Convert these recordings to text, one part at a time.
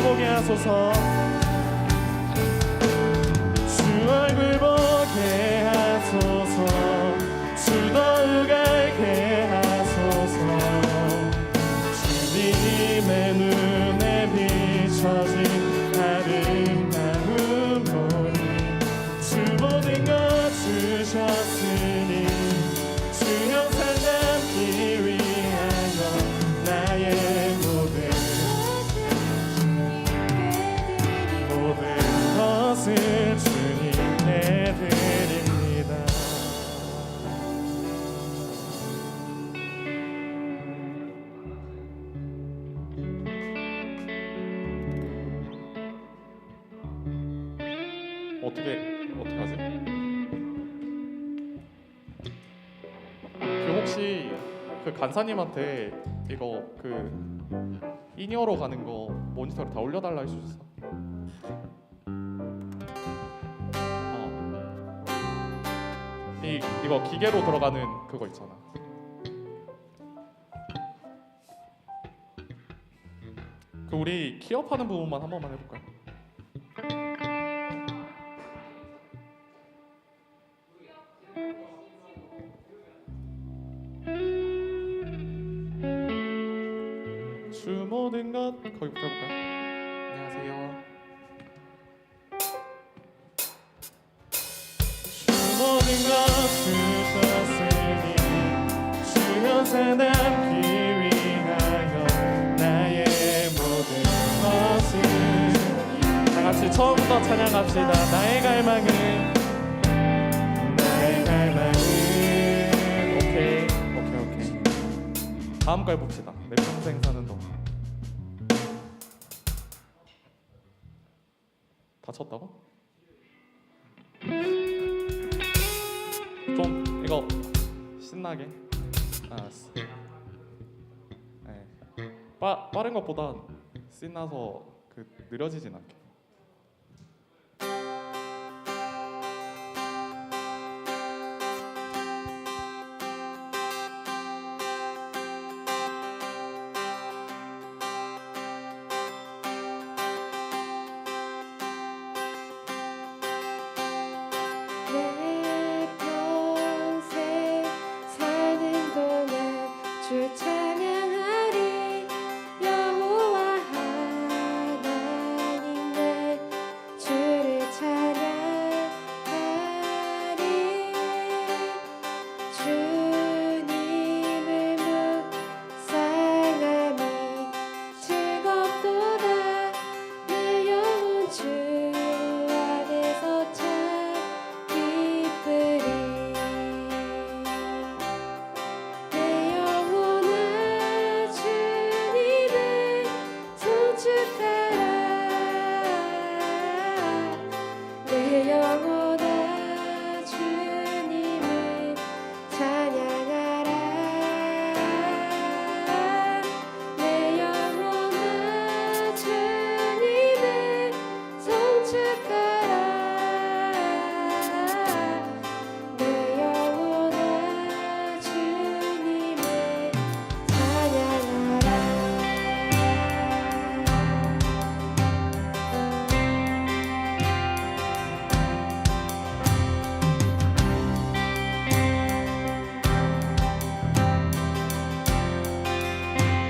보게 하소서. 주 얼굴 보게 하소서. 주 더욱 알게 하소서. 주님의 눈에 비춰진 아름다운 모습, 주 모든 것 주셨으니 주 형상 담기 위하여 나의 모든 것을 주님께 드립니다. 어떻게 하지? 혹시 간사님한테 이거 인이어로 가는 거 모니터로 다 올려달라 해주셨어. 이거 기계로 들어가는 그거 있잖아. 우리 키업하는 부분만 한 번만 해볼까요? 주 모든 것 거기부터 해볼까요? 안녕하세요. 주 모든 것 주셨으니 주 형상 담기 위하여 나의 모든 것을. 다 같이 처음부터 찬양합시다. 나의 갈망은 오케이. 다음 거 해봅시다. 내 평생 사는 동안. 다쳤다고? 좀 이거 신나게. 알았어. 네. 빠른 것보다 신나서 느려지진 않게.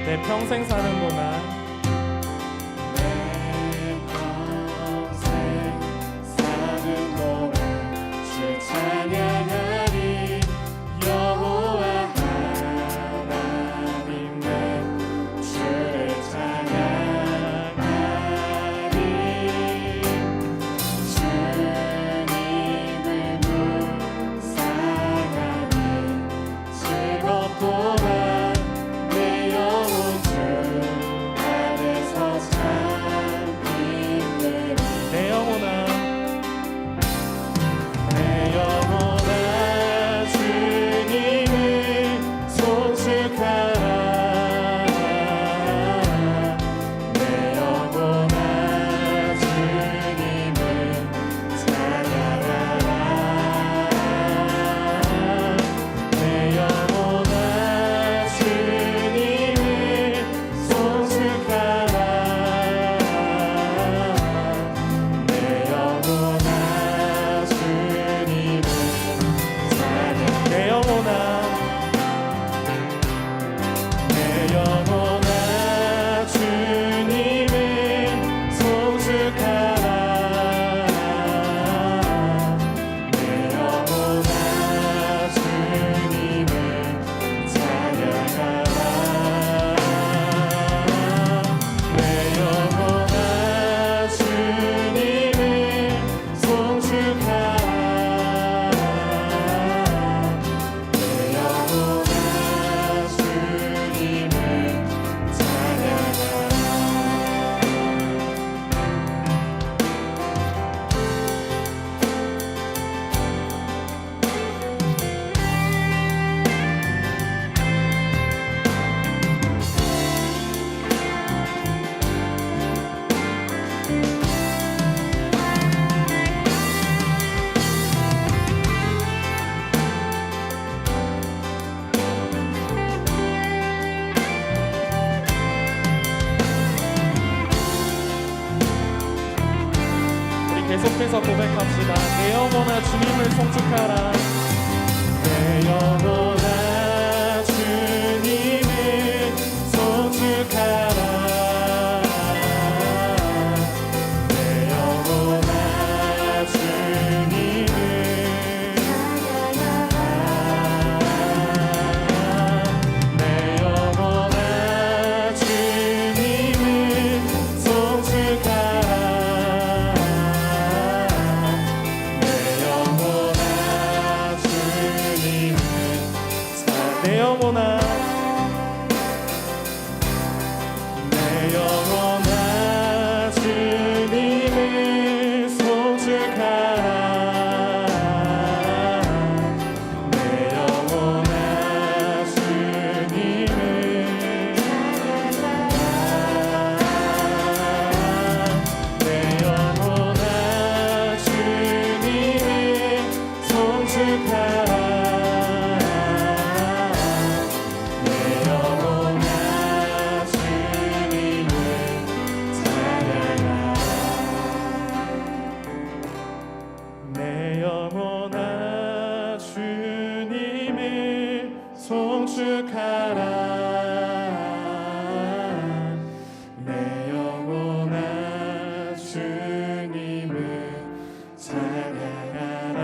내 평생 사는 동안 주 찬양하리. 여호와 하나님 내 주를 찬양하리. 주님을 묵상하니 즐겁도다. 내 영혼 주 계속해서 고백합시다. 내 영혼아 주님을 송축하라. 내 영혼아 주님을 송축하라. 내 영혼아 주님을 내 영혼아 주님을 송축하라. 내 영혼아 내 영혼아 주님을 송축하라. 내 영혼아 주님을 내 영혼아 주님을 송축하라. 내 영혼아 주님을 송축하라. 내 영혼아 주님을 찬양하라.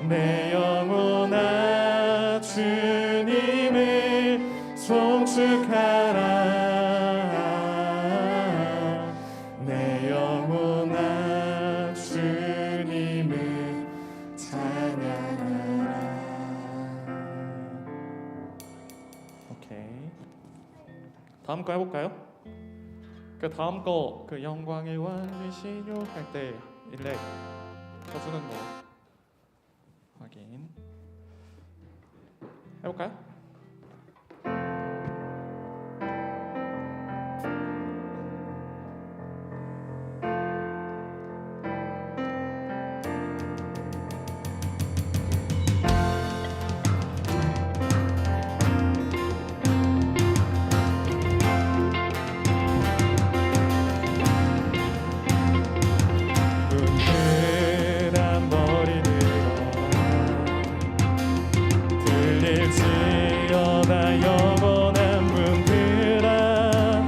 내 영혼아 주님을 송축하라. 내 영혼아 주님을 찬양하라. 오케이. 다음 거 해볼까요? 그 다음 거 그 영광의 왕이시뇨 할 때 일렉 쳐주는 거 확인 해볼까요? 들릴지어다 영원한 분들아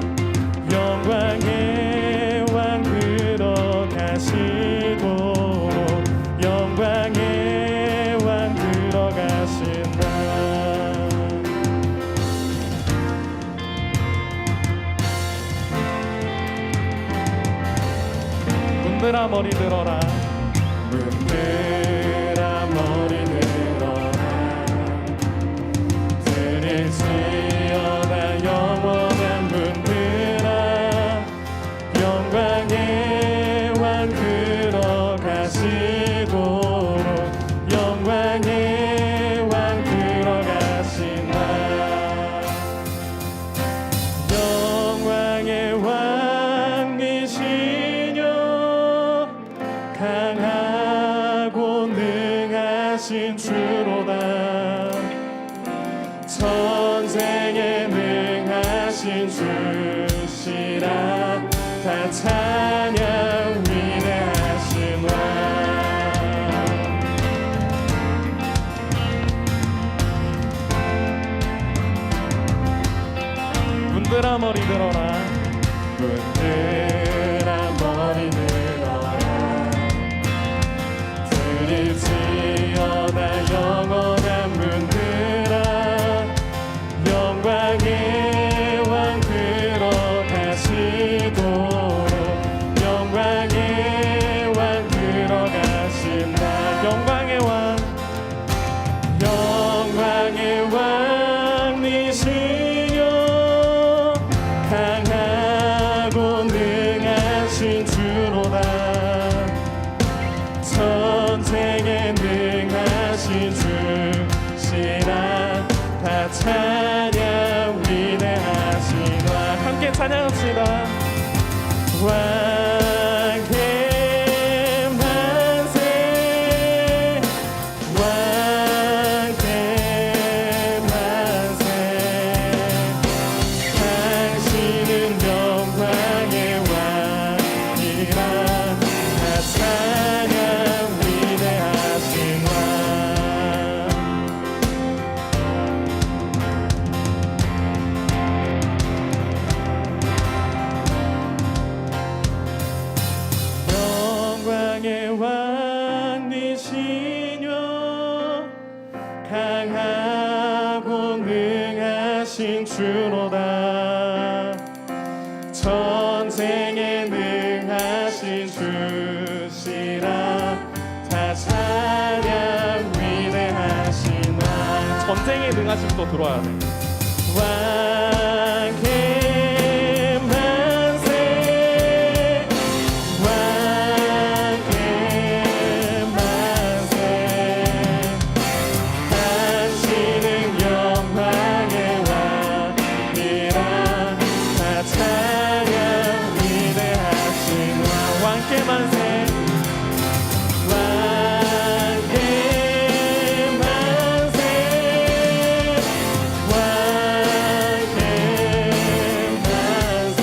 영광의 왕 들어가시도록 영광의 왕 들어가신다. 문들아 머리 들어라. 문들아 머리 들을지어다 영원한 분들아 영광의 왕 들어가시도록 영광의 왕 들어가신다. 영광의 왕이시뇨 강하고 능하신 주로다. 전쟁에 능하신 주시라. 다 찬양 위대하신 왕. 문들아 머리 들어라. 문들아 머리 들어라. 들을지어다 영원한 문들아 영광의 왕 들어가시도록 영광의 왕 들어가신다. 영광의 왕 영광의 왕이시뇨 강하고 능하신 주로다. 전쟁에 능하신 주시라. 다 찬양 위대하신 왕. 함께 찬양합시다. 왕의 만세 왕의 만세. 당신은 영광의 왕 강하고 능하신 주로다. 전쟁에 능하신 주시라. 다 찬양 위대하신 왕. 전쟁에 능하신 또 들어와야 돼. 왕의 만세, 왕의 만세. 당신은 영광의 왕이라. 다 찬양 위대하신 왕. 왕께 만세, 왕께 만세, 왕께 만세.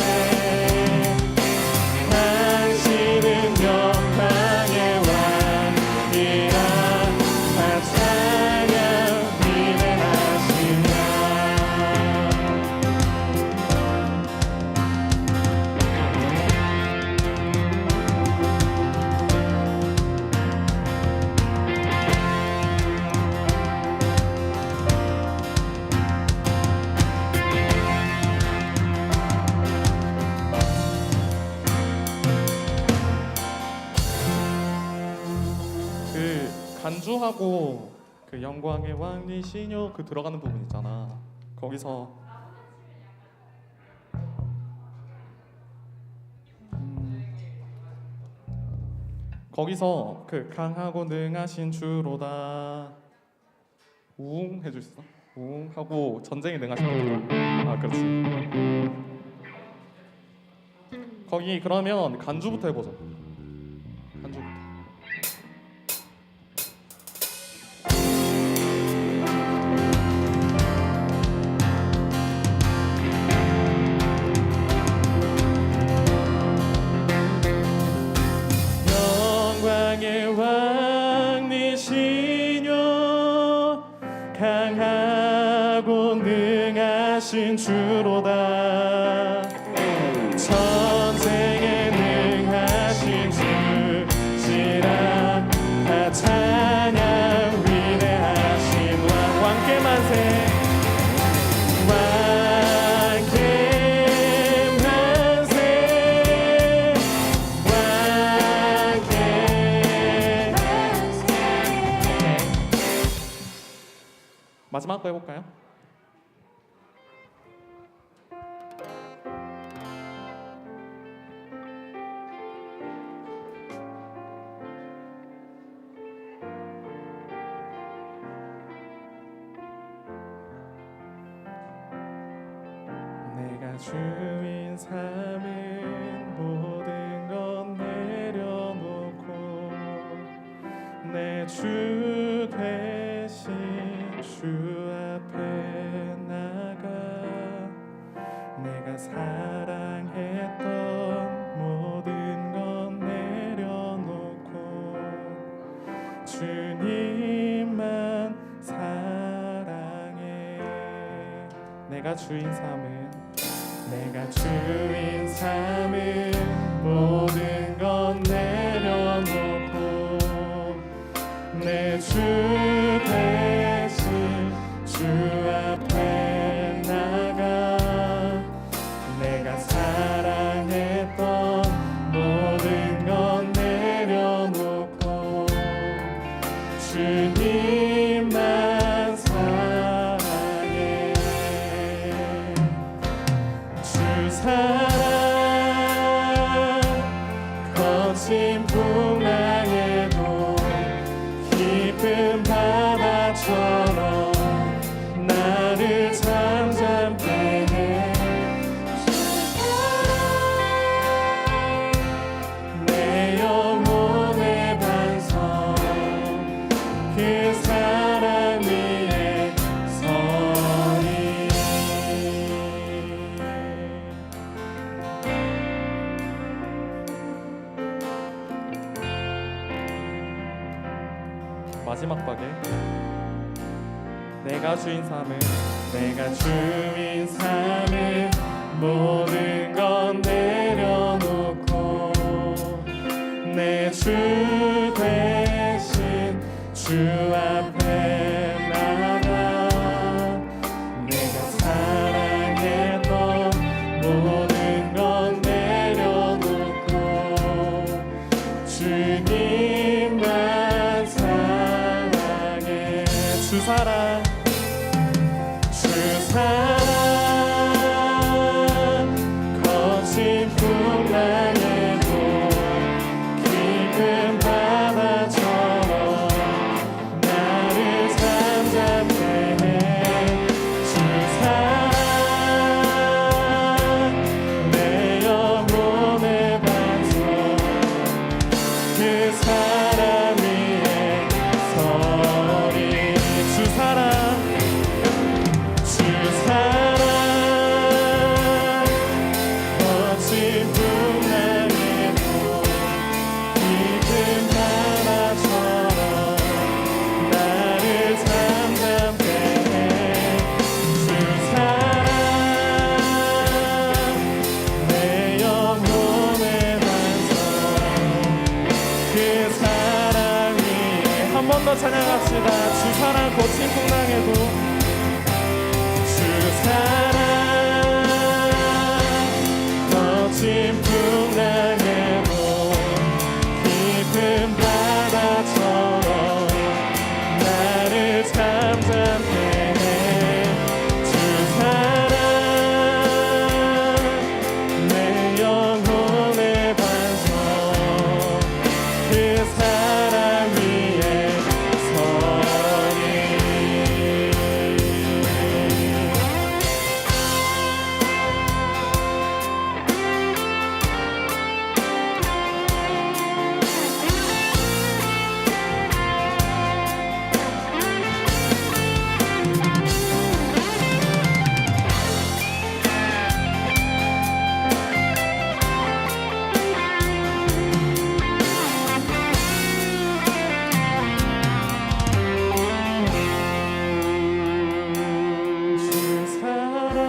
당신은 영광의 왕이라. 다 찬양 위대하신 왕. 그 간주하고 그 영광의 왕이시뇨 그 들어가는 부분 있잖아. 거기서 거기서 그 강하고 능하신 주로다 웅 해줄 수 있어? 웅 하고 전쟁에 능하신 주로다. 아 그렇지. 거기 그러면 간주부터 해보자. 간주부터. 영광의 왕이시뇨 강하고 능하신 주로다. 전쟁에 능하신 주시라. 다 찬양 위대하신 왕. 왕께 만세, 왕께 만세, 왕께 만세. 마지막 거 해볼까요? 내가 주인 삼은 모든 것 내려놓고 내 주 대신 주 앞에 나가. 내가 사랑했던 모든 것 내려놓고 주님만 사랑해. 내가 주인 삼은, 내가 주인 삼은 모든 것 내려놓고 내 주 대신 주 앞에 나가. 내가 사랑했던 모든 것 내려놓고 주님만 사랑해. 주 사랑 거친 풍랑에도 깊은 바다처럼 나를 잠잠케 해. 내 영혼의 반성 그 사랑 위에 서리. 마지막 박에 내가 주인 삼은, 내가 주인 삼은 모든 것 내려놓고 내 주 대신 주 앞에 나 주 사랑 주 사랑 거친 풍랑에도 깊은 바다처럼 나를 잠잠케 해 주 사랑 내 영혼의 반석 그 사랑 위에 서리 주 사랑 주 사랑 거친 풍랑에도 깊은 바다처럼 나를 잠잠케 해 주 사랑 내 영혼의 반석 그 사랑 위에 한 번 더 찬양합시다. 주 사랑 거친 풍랑에도 주 사랑 거친 풍랑에도 깊은 바다처럼 나를 잠잠케 해 주 사랑 내 영혼의 반석 그 사랑 위에 서리 주 사랑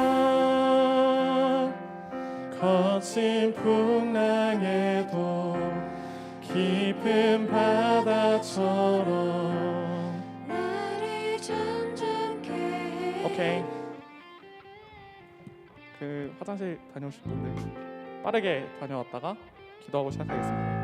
거친 풍랑에도 깊은 바다처럼 나를 잠잠케 해. 오케이. 그 화장실 다녀오실 분들 빠르게 다녀왔다가 기도하고 시작하겠습니다.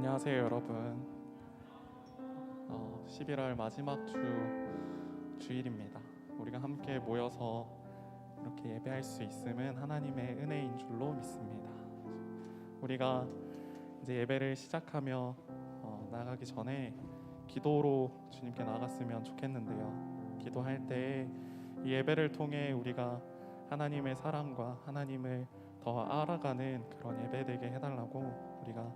안녕하세요 여러분. 11월 마지막 주일입니다. 우리가 함께 모여서 이렇게 예배할 수 있음은 하나님의 은혜인 줄로 믿습니다. 우리가 이제 예배를 시작하며 나가기 전에 기도로 주님께 나갔으면 좋겠는데요. 기도할 때 이 예배를 통해 우리가 하나님의 사랑과 하나님을 더 알아가는 그런 예배 되게 해달라고 우리가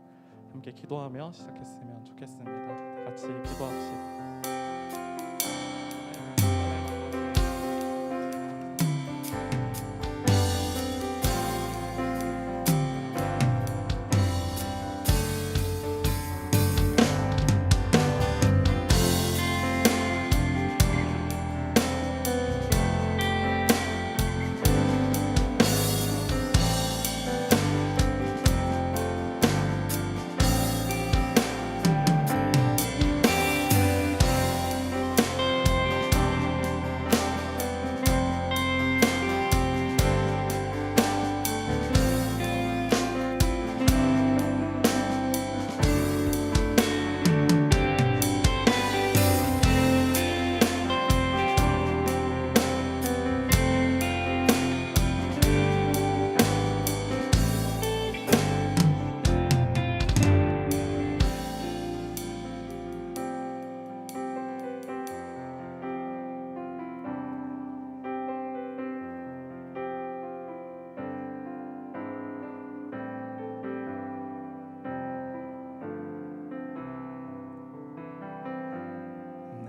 함께 기도하며 시작했으면 좋겠습니다. 다 같이 기도합시다.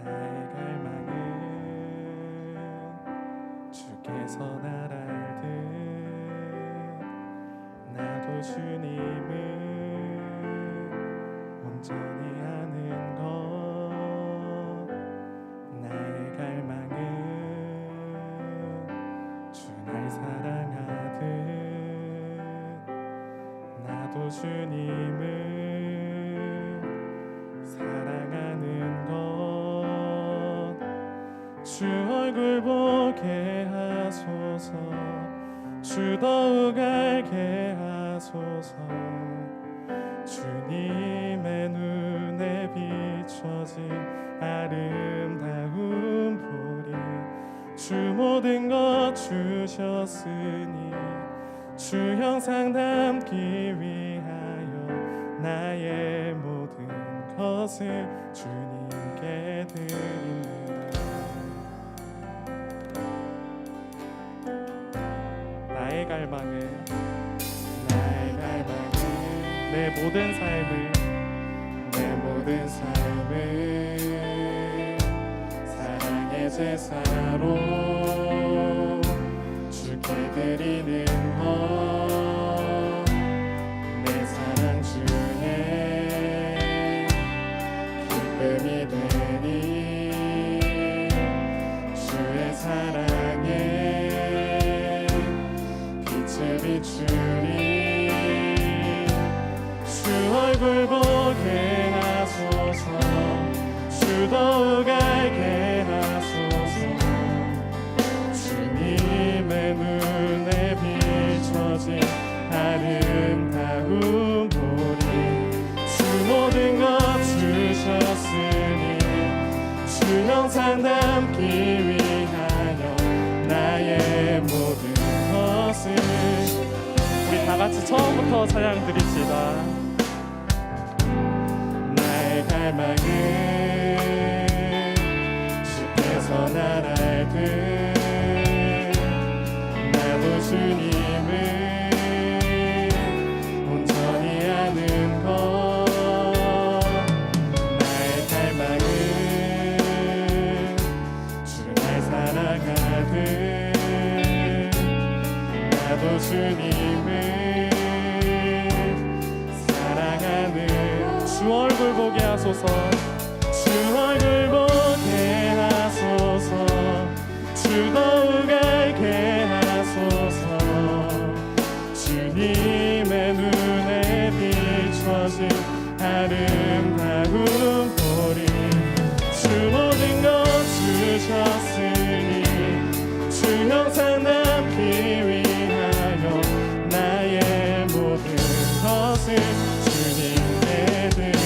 나의 갈망은 주께서 날 알듯 나도 주님을 온전히 아는 것. 나의 갈망은 주 날 사랑하듯 나도 주님을 사랑하는 것. 주 얼굴 보게 하소서. 주 더욱 알게 하소서. 주님의 눈에 비춰진 아름다운 보리. 주 모든 것 주셨으니 주 형상 담기 위하여 나의 모든 것을 주님께 드립니다. 나의 갈망은 내 모든 삶을 사랑의 제사로 주께 드리는 것. 내 사랑 주에 기쁨이 되니 주의 사랑에 빛을 비추니 주 얼굴 보게 하소서. 주 더욱 알게 하소서. 주님의 눈에 비춰진 아름다운 보리. 주 모든 것 주셨으니 주 형상 담기 위하여 나의 모든 것을. 우리 다 같이 처음부터 찬양 드립시다. 나의 갈망은 주께서 날 알듯 나도 주님을 온전히 아는 것. 나의 갈망은 주 날 사랑하듯 나도 주님을 사랑하는. 주 얼굴 보게 하소서. 주 얼굴 보게 하소서. 주 더욱 알게 하소서. 주님의 눈에 비춰진 아름다운 보리. 주 모든 것 주셨으니 주 형상 담기 위하여 나의 모든 것을 주님께 드립니다.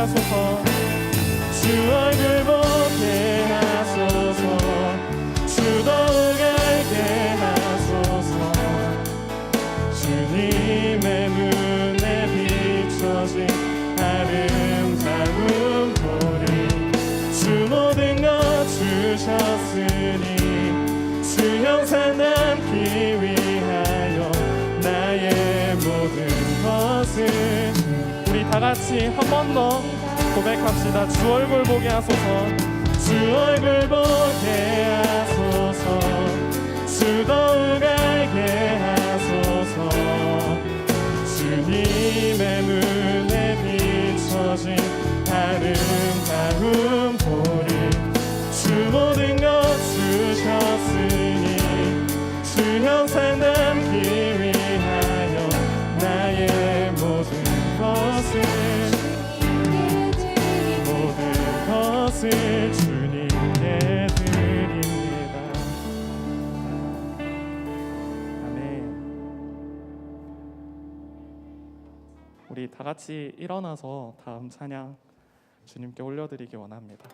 하소서. 주 얼굴 보게 하소서. 주 더욱 알게 하소서. 주님의 눈에 비춰진 아름다운 보리. 주 모든 것 주셨으니 주 형상 남기 위하여 나의 모든 것을. 우리 다 같이 한 번 더 고백합시다. 주 얼굴 보게 하소서. 주 얼굴 보게 하소서. 주 더욱 알게 하소서. 주님의 눈에 비춰진 아름다운 보리. 주 모든 것 주셨으니 주 형상 담기 위하여 나의 모든 것을 주님께 드립니다. 아멘. 우리 다 같이 일어나서 다음 찬양 주님께 올려드리기 원합니다.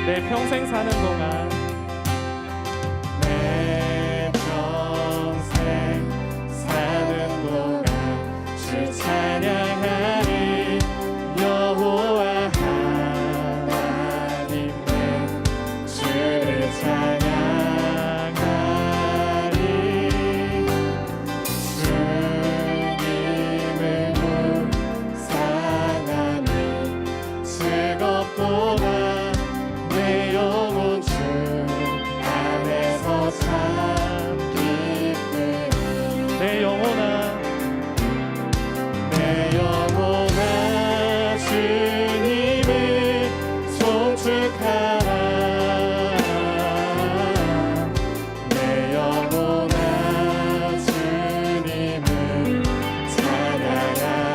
내 평생 사는 동안 내 평생 사는 동안 주 찬양하리. 여호와 하나님의 주를 찬양하리. 주님을 묵상하니 즐겁도다. 내 영혼 주 안에서 참 기쁘니. 내 영혼아 주님을 송축하라. 내 영혼아 주님을 찬양하라.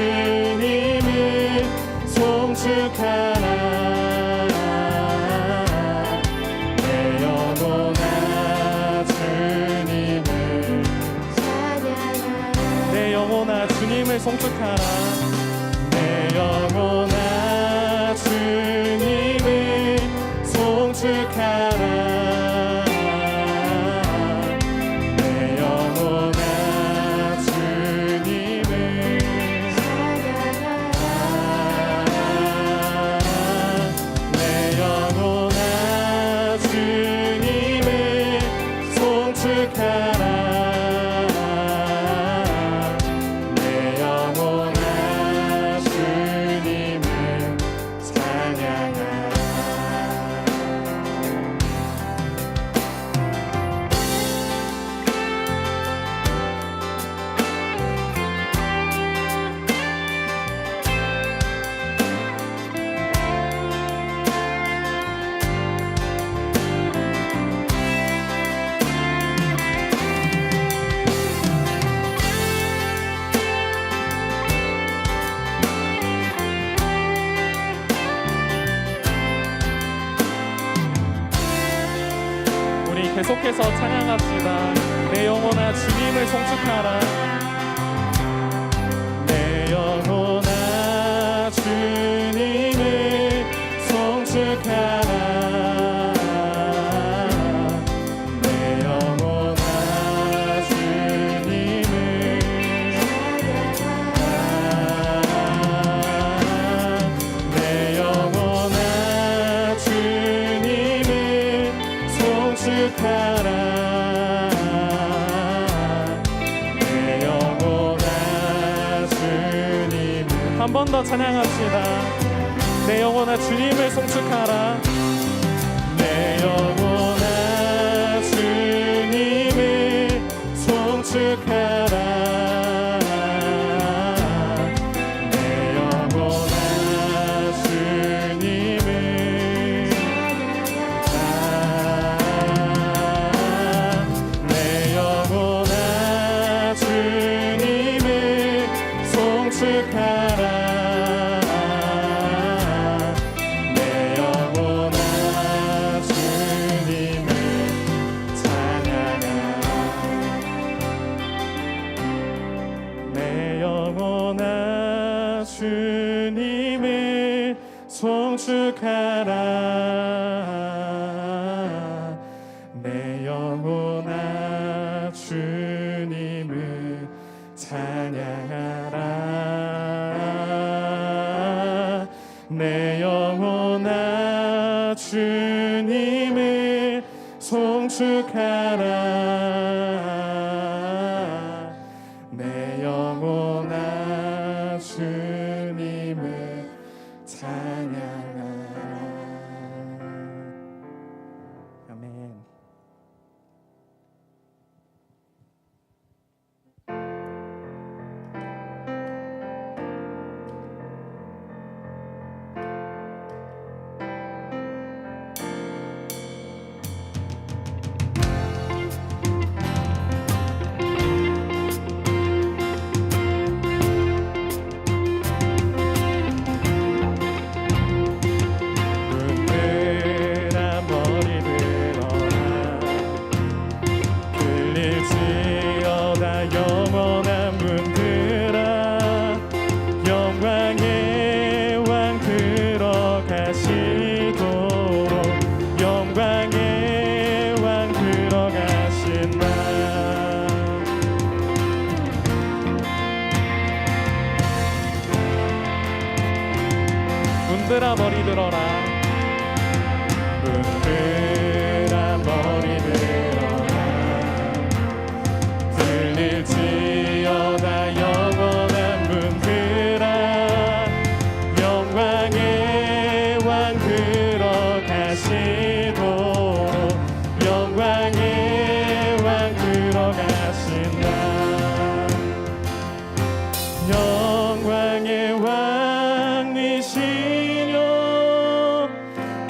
내 영혼아 주님을 송축하라. 내 영혼아 주님을 찬양하라. 내 영혼아 주님을 송축하라. 내 영혼아 주님을 송축하라. 내 영혼아 주님을 내 영혼아 주님을 송축하라. 내 영혼아 주님을 찬양하라. 통해서 찬양합시다. 내 영혼아 주님을 송축하라. 내 영혼아 주님을 송축하라. 한 번 더 찬양합시다. 내 영혼아 주님을 송축하라. 내 영혼아 주님을 송축하라. 내 영혼아 주님을 내 영혼아 주님을 송축하라. 주님을 송축하라. 내 영혼아 주님을 찬양하라. 내 영혼아 주님을 송축하라. 내 영혼아 주님을 찬양하라. 아멘. 문들아 머리 들어라. 문들아 머리 들어라. 들릴지어다 영원한 문들아. 영광의 왕 들어가시도록 영광의 왕 들어가신다. 영광의 왕이시여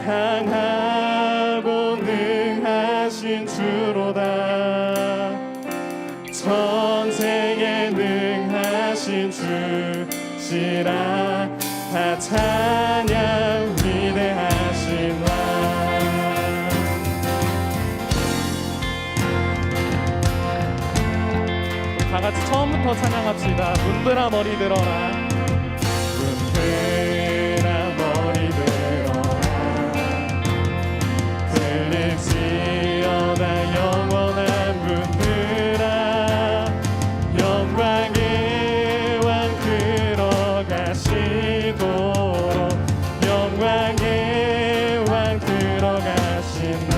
강하고 능하신 주로다. 전쟁에 능하신 주시라. 다 찬양 위대하신 왕. 다 같이 처음부터 찬양합시다. 문들아 머리 들어라. 문들아 머리 들어라. 들릴지어다 영원한 문들아. 영광의 왕 들어가시도록 영광의 왕 들어가신다.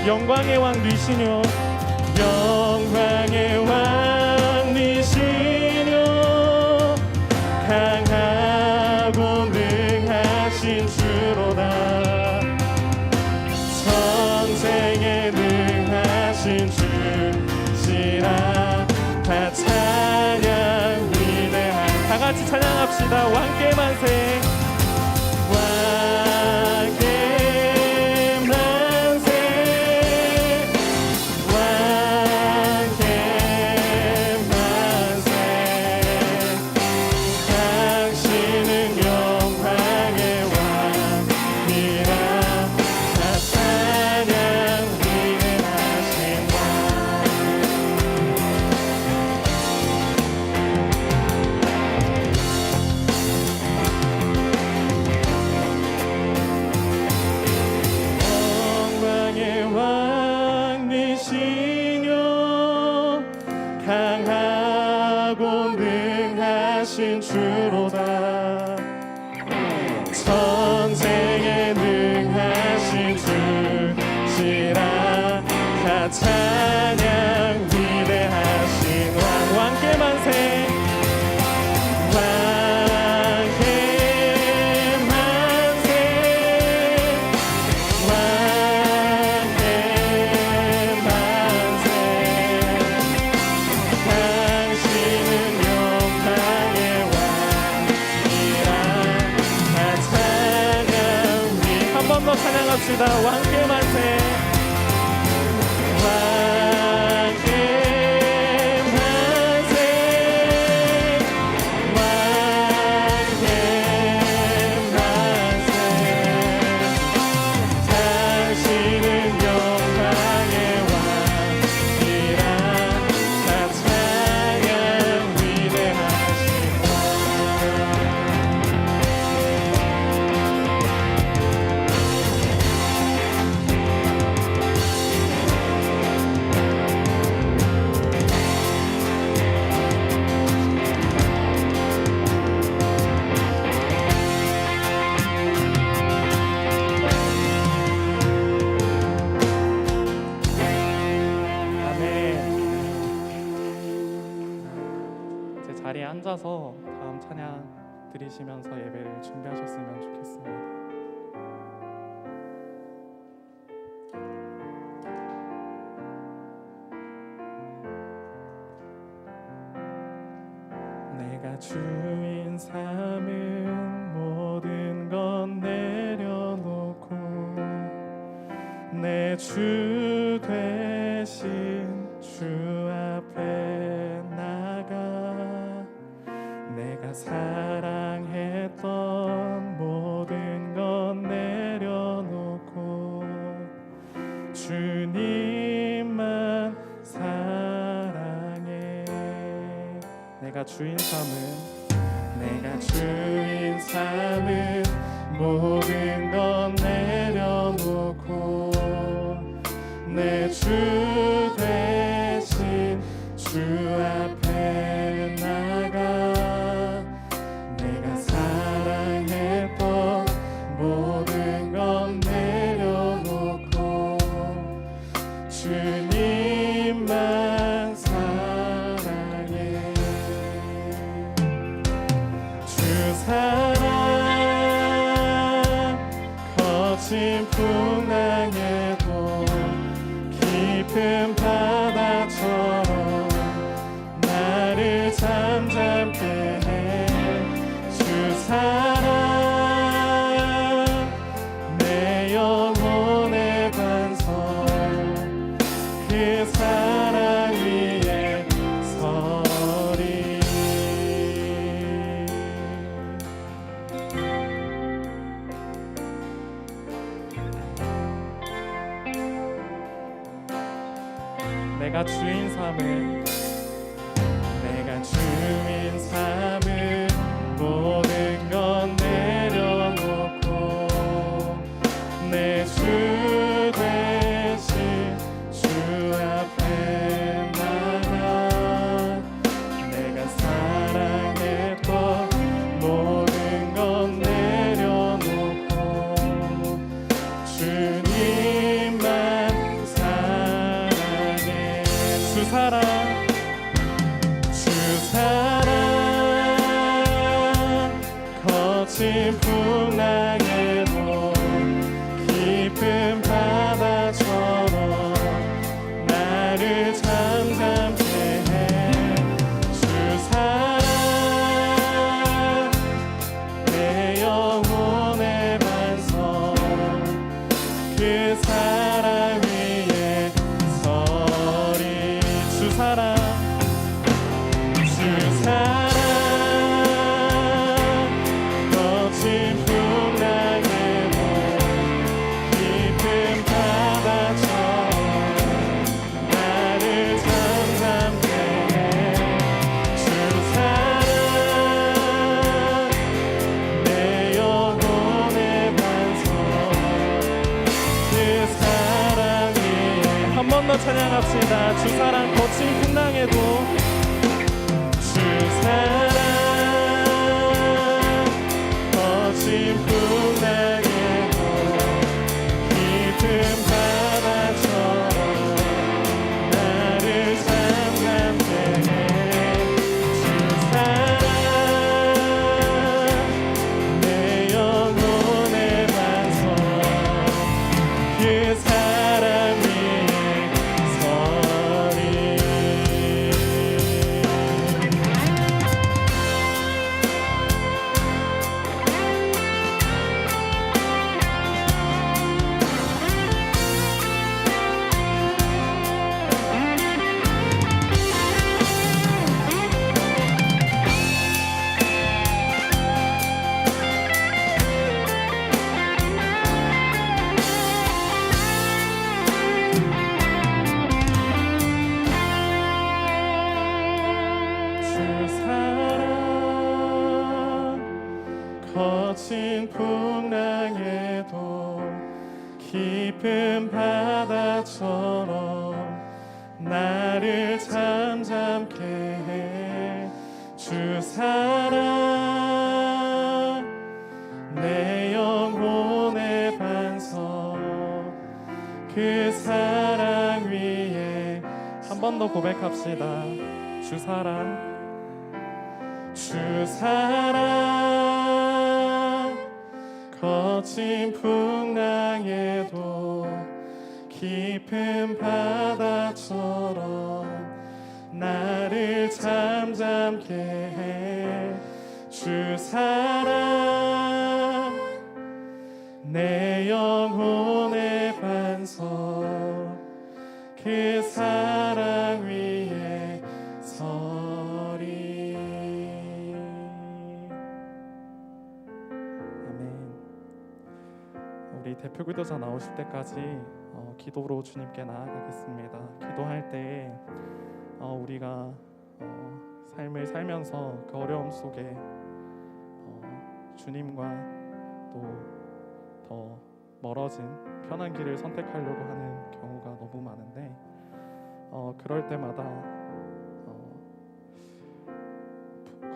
영광의 왕 니시뇨. 영광의 왕 니시뇨. 강하고 능하신 주로다. 전쟁에 능하신 주시라. 다 찬양 위대한. 다 같이 찬양합시다. 왕께 만세. 왕께 만세. 왕께 만세. 당신은 영광의 왕이라. 다 찬양 위대하신 하고 능하신 주로다. 전쟁에 능하신 주시라. 다 찬양 위대하신 왕. 왕께 만세. 찬양합시다. 왕께 만세. 왕께 만세. 왕께 만세. 당신은 영광의 왕이라. 다 찬양 위대하신 왕. 자리에 앉아서 다음 찬양 드리시면서 예배를 준비하셨으면 좋겠습니다. 내가 주인 삼은 모든 건 내려놓고 내 주 되신 주 앞에 내가 사랑했던 모든 건 내려놓고 주님만 사랑해. 내가 주인 삼은 모든 건 내려놓고 내 주 되신 주 앞에 내가 사랑했던 모든 건 내려놓고 주님만 사랑해. 주 사랑 거친 풍랑에도 깊은 바다처럼 나를 잠잠케 해. 주 사랑 내 영혼의 반석 그 사랑 위에 서리. 내가 주인 삼은 모든 건 내려놓고 내 주 되신 주 앞에 내가 사랑했던 모든 건 내려놓고 주님만 사랑해. 주 사랑 거친 풍랑에도 깊은 바다처럼 나를 잠잠케 해. 주 사랑 내 영혼의 반석 그 사랑 위에 서리. 주 사랑 한 번 더 찬양합시다. 주 사랑 거친 풍랑에도 주 주 사랑 거친 풍랑에도 깊은 바다처럼 나를 잠잠케 해. 주 사랑 내 영혼의 반석 그 사랑 위에 한 번 더 고백합시다. 주 사랑 거친 풍랑에도 깊은 바다처럼 나를 잠잠케 해. 주 사랑 내 영혼의 반석 그 사랑 위에 서리. 아멘. 우리 대표 기도자 나오실 때까지 기도로 주님께 나아가겠습니다. 기도할 때 우리가 삶을 살면서 그 어려움 속에 주님과 또 더 멀어진 편한 길을 선택하려고 하는 경우가 너무 많은데 그럴 때마다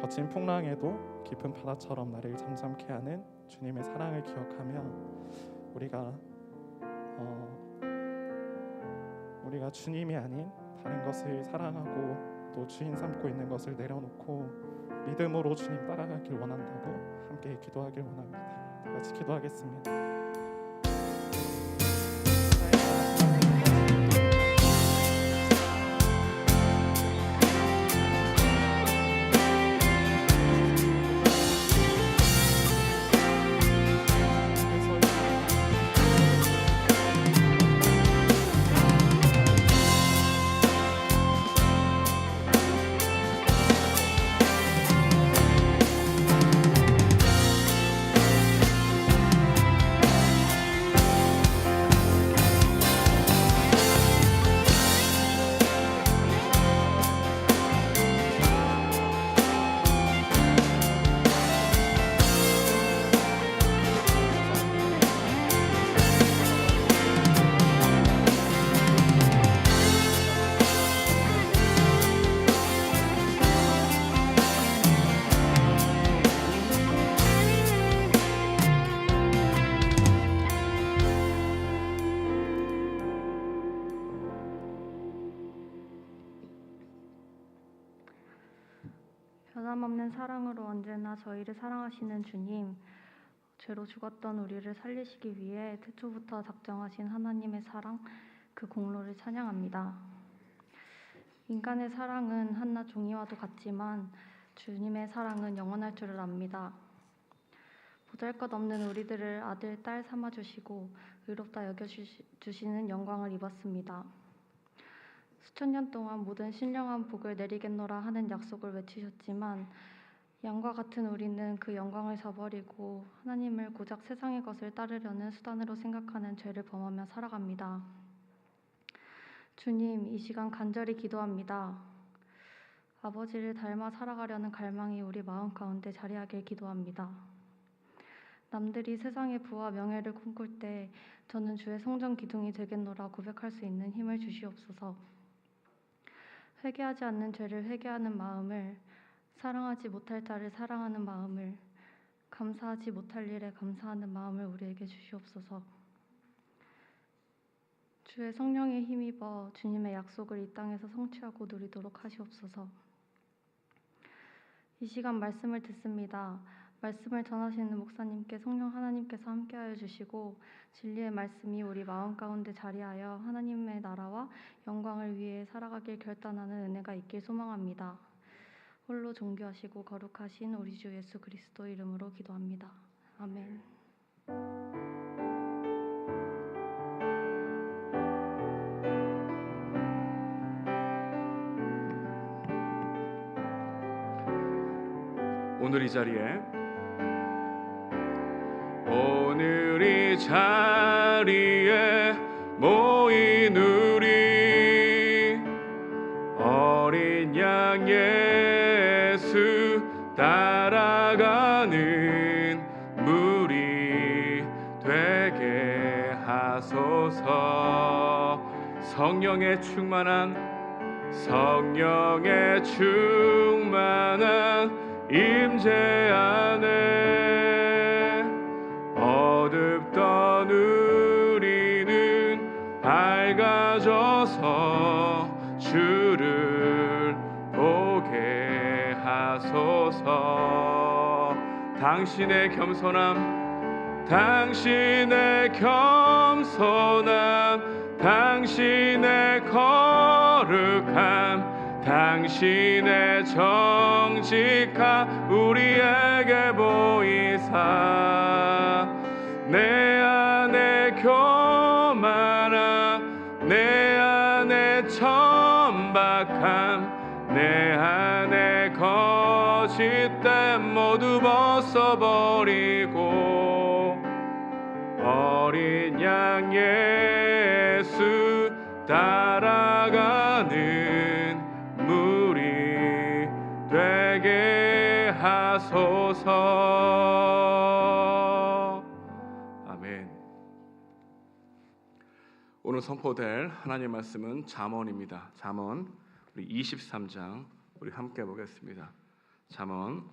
거친 풍랑에도 깊은 바다처럼 나를 잠잠케 하는 주님의 사랑을 기억하며 우리가 주님이 아닌 다른 것을 사랑하고 또 주인 삼고 있는 것을 내려놓고 믿음으로 주님 따라가길 원한다고 함께 기도하길 원합니다. 다 같이 기도하겠습니다. 변함없는 사랑으로 언제나 저희를 사랑하시는 주님, 죄로 죽었던 우리를 살리시기 위해 태초부터 작정하신 하나님의 사랑, 그 공로를 찬양합니다. 인간의 사랑은 한낱 종이와도 같지만 주님의 사랑은 영원할 줄을 압니다. 보잘것없는 우리들을 아들, 딸 삼아주시고 의롭다 여겨주시는 영광을 입었습니다. 수천 년 동안 모든 신령한 복을 내리겠노라 하는 약속을 외치셨지만 양과 같은 우리는 그 영광을 저버리고 하나님을 고작 세상의 것을 따르려는 수단으로 생각하는 죄를 범하며 살아갑니다. 주님, 이 시간 간절히 기도합니다. 아버지를 닮아 살아가려는 갈망이 우리 마음 가운데 자리하길 기도합니다. 남들이 세상의 부와 명예를 꿈꿀 때 저는 주의 성전 기둥이 되겠노라 고백할 수 있는 힘을 주시옵소서. 회개하지 않는 죄를 회개하는 마음을, 사랑하지 못할 자를 사랑하는 마음을, 감사하지 못할 일에 감사하는 마음을 우리에게 주시옵소서. 주의 성령에 힘입어 주님의 약속을 이 땅에서 성취하고 누리도록 하시옵소서. 이 시간 말씀을 듣습니다. 말씀을 전하시는 목사님께 성령 하나님께서 함께하여 주시고 진리의 말씀이 우리 마음 가운데 자리하여 하나님의 나라와 영광을 위해 살아가길 결단하는 은혜가 있길 소망합니다. 홀로 존귀하시고 거룩하신 우리 주 예수 그리스도 이름으로 기도합니다. 아멘. 오늘 이 자리에 모인 우리 어린 양 예수 따라가는 물이 되게 하소서. 성령의 충만한 임재 안에 어둡던 우리는 밝아져서 주를 보게 하소서. 당신의 겸손함, 당신의 거룩함, 당신의 정직함 우리에게 보이사 내 안에 교만함, 내 안에 천박함, 내 안에 거짓됨 모두 벗어버리고 어린 양 예수 따라가는 물이 되게 하소서. 아멘. 오늘 선포될 하나님의 말씀은 잠언입니다. 잠언 우리 23장 우리 함께 보겠습니다. 잠언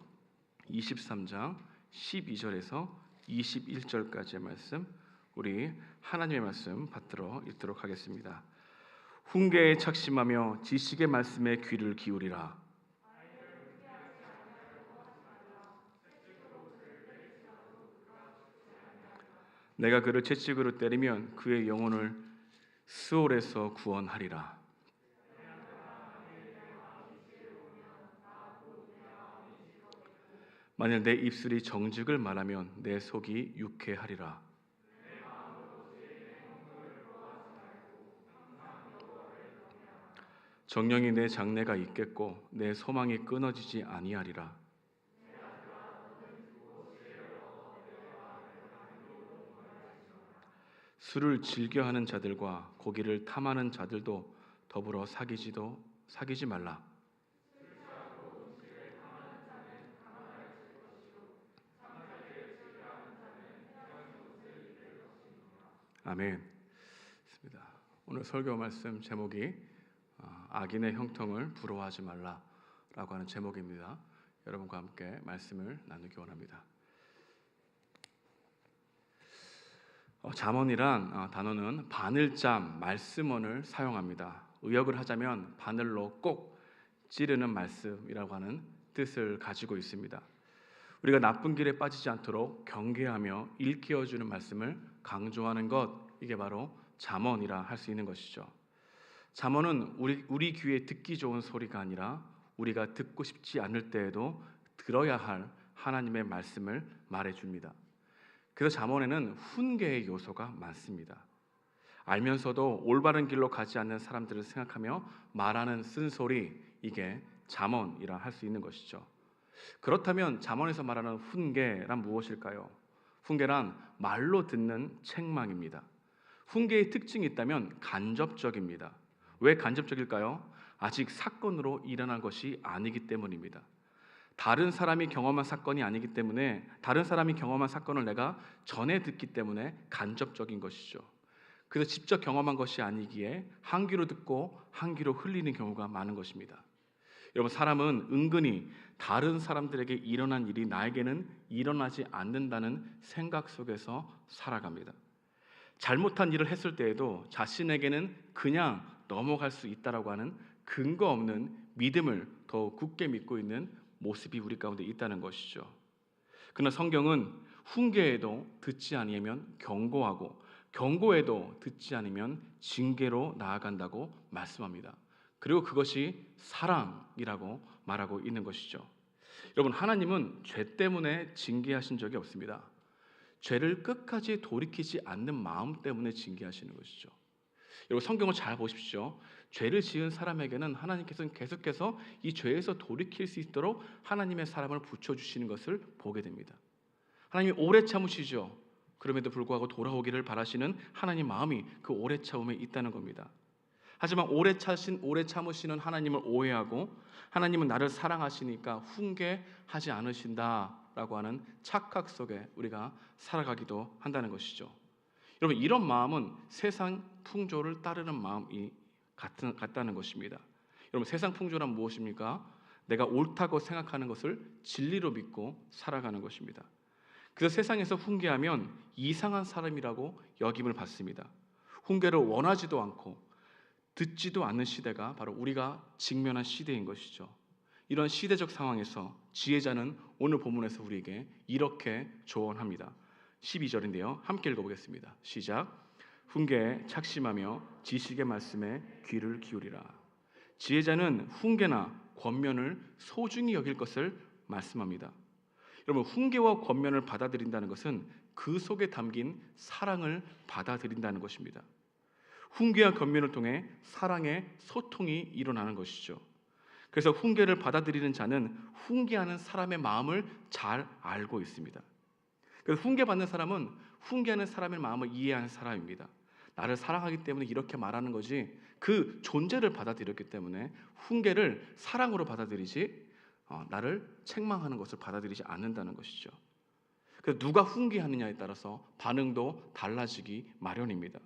23장 12절에서 21절까지의 말씀, 우리 하나님의 말씀 받들어 읽도록 하겠습니다. 훈계에 착심하며 지식의 말씀에 귀를 기울이라. 내가 그를 채찍으로 때리면 그의 영혼을 스올에서 구원하리라. 만일 내 입술이 정직을 말하면 내 속이 유쾌하리라. 정령이 내 장래가 있겠고 내 소망이 끊어지지 아니하리라. 술을 즐겨하는 자들과 고기를 탐하는 자들도 더불어 사귀지 말라. 아멘. 오늘 설교 말씀 제목이 악인의 형통을 부러워하지 말라라고 하는 제목입니다. 여러분과 함께 말씀을 나누기 원합니다. 잠언이란 단어는 바늘잠, 말씀언을 사용합니다. 의역을 하자면 바늘로 꼭 찌르는 말씀이라고 하는 뜻을 가지고 있습니다. 우리가 나쁜 길에 빠지지 않도록 경계하며 일깨워주는 말씀을 강조하는 것, 이게 바로 잠언이라 할 수 있는 것이죠. 잠언은 우리 귀에 듣기 좋은 소리가 아니라 우리가 듣고 싶지 않을 때에도 들어야 할 하나님의 말씀을 말해줍니다. 그래서 잠언에는 훈계의 요소가 많습니다. 알면서도 올바른 길로 가지 않는 사람들을 생각하며 말하는 쓴소리, 이게 잠언이라 할 수 있는 것이죠. 그렇다면 잠언에서 말하는 훈계란 무엇일까요? 훈계란 말로 듣는 책망입니다. 훈계의 특징이 있다면 간접적입니다. 왜 간접적일까요? 아직 사건으로 일어난 것이 아니기 때문입니다. 다른 사람이 경험한 사건이 아니기 때문에, 다른 사람이 경험한 사건을 내가 전해 듣기 때문에 간접적인 것이죠. 그래서 직접 경험한 것이 아니기에 한 귀로 듣고 한 귀로 흘리는 경우가 많은 것입니다. 여러분, 사람은 은근히 다른 사람들에게 일어난 일이 나에게는 일어나지 않는다는 생각 속에서 살아갑니다. 잘못한 일을 했을 때에도 자신에게는 그냥 넘어갈 수 있다라고 하는 근거 없는 믿음을 더 굳게 믿고 있는 모습이 우리 가운데 있다는 것이죠. 그러나 성경은 훈계에도 듣지 아니하면 경고하고, 경고에도 듣지 않으면 징계로 나아간다고 말씀합니다. 그리고 그것이 사랑이라고 말하고 있는 것이죠. 여러분, 하나님은 죄 때문에 징계하신 적이 없습니다. 죄를 끝까지 돌이키지 않는 마음 때문에 징계하시는 것이죠. 여러분, 성경을 잘 보십시오. 죄를 지은 사람에게는 하나님께서는 계속해서 이 죄에서 돌이킬 수 있도록 하나님의 사람을 붙여주시는 것을 보게 됩니다. 하나님이 오래 참으시죠. 그럼에도 불구하고 돌아오기를 바라시는 하나님 마음이 그 오래 참음에 있다는 겁니다. 하지만 오래 참으시는 하나님을 오해하고 하나님은 나를 사랑하시니까 훈계하지 않으신다라고 하는 착각 속에 우리가 살아가기도 한다는 것이죠. 여러분, 이런 마음은 세상 풍조를 따르는 마음이 같다는 것입니다. 여러분, 세상 풍조란 무엇입니까? 내가 옳다고 생각하는 것을 진리로 믿고 살아가는 것입니다. 그래서 세상에서 훈계하면 이상한 사람이라고 여김을 받습니다. 훈계를 원하지도 않고 듣지도 않는 시대가 바로 우리가 직면한 시대인 것이죠. 이런 시대적 상황에서 지혜자는 오늘 본문에서 우리에게 이렇게 조언합니다. 12절인데요. 함께 읽어보겠습니다. 시작. 훈계에 착심하며 지식의 말씀에 귀를 기울이라. 지혜자는 훈계나 권면을 소중히 여길 것을 말씀합니다. 여러분, 훈계와 권면을 받아들인다는 것은 그 속에 담긴 사랑을 받아들인다는 것입니다. 훈계와 권면을 통해 사랑의 소통이 일어나는 것이죠. 그래서 훈계를 받아들이는 자는 훈계하는 사람의 마음을 잘 알고 있습니다. 그래서 훈계받는 사람은 훈계하는 사람의 마음을 이해하는 사람입니다. 나를 사랑하기 때문에 이렇게 말하는 거지, 그 존재를 받아들였기 때문에 훈계를 사랑으로 받아들이지 나를 책망하는 것을 받아들이지 않는다는 것이죠. 그래서 누가 훈계하느냐에 따라서 반응도 달라지기 마련입니다.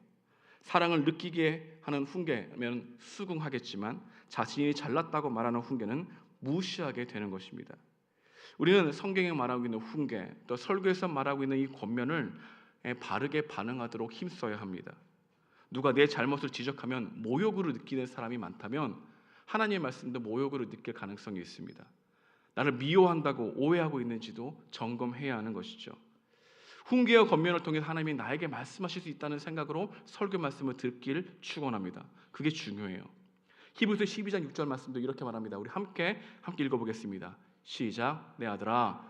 사랑을 느끼게 하는 훈계면 수긍하겠지만 자신이 잘났다고 말하는 훈계는 무시하게 되는 것입니다. 우리는 성경에 말하고 있는 훈계, 또 설교에서 말하고 있는 이 권면을 바르게 반응하도록 힘써야 합니다. 누가 내 잘못을 지적하면 모욕으로 느끼는 사람이 많다면 하나님의 말씀도 모욕으로 느낄 가능성이 있습니다. 나를 미워한다고 오해하고 있는지도 점검해야 하는 것이죠. 훈계와 권면을 통해 하나님이 나에게 말씀하실 수 있다는 생각으로 설교 말씀을 듣길 축원합니다. 그게 중요해요. 히브리서 12장 6절 말씀도 이렇게 말합니다. 우리 함께 읽어보겠습니다. 시작. 내 아들아,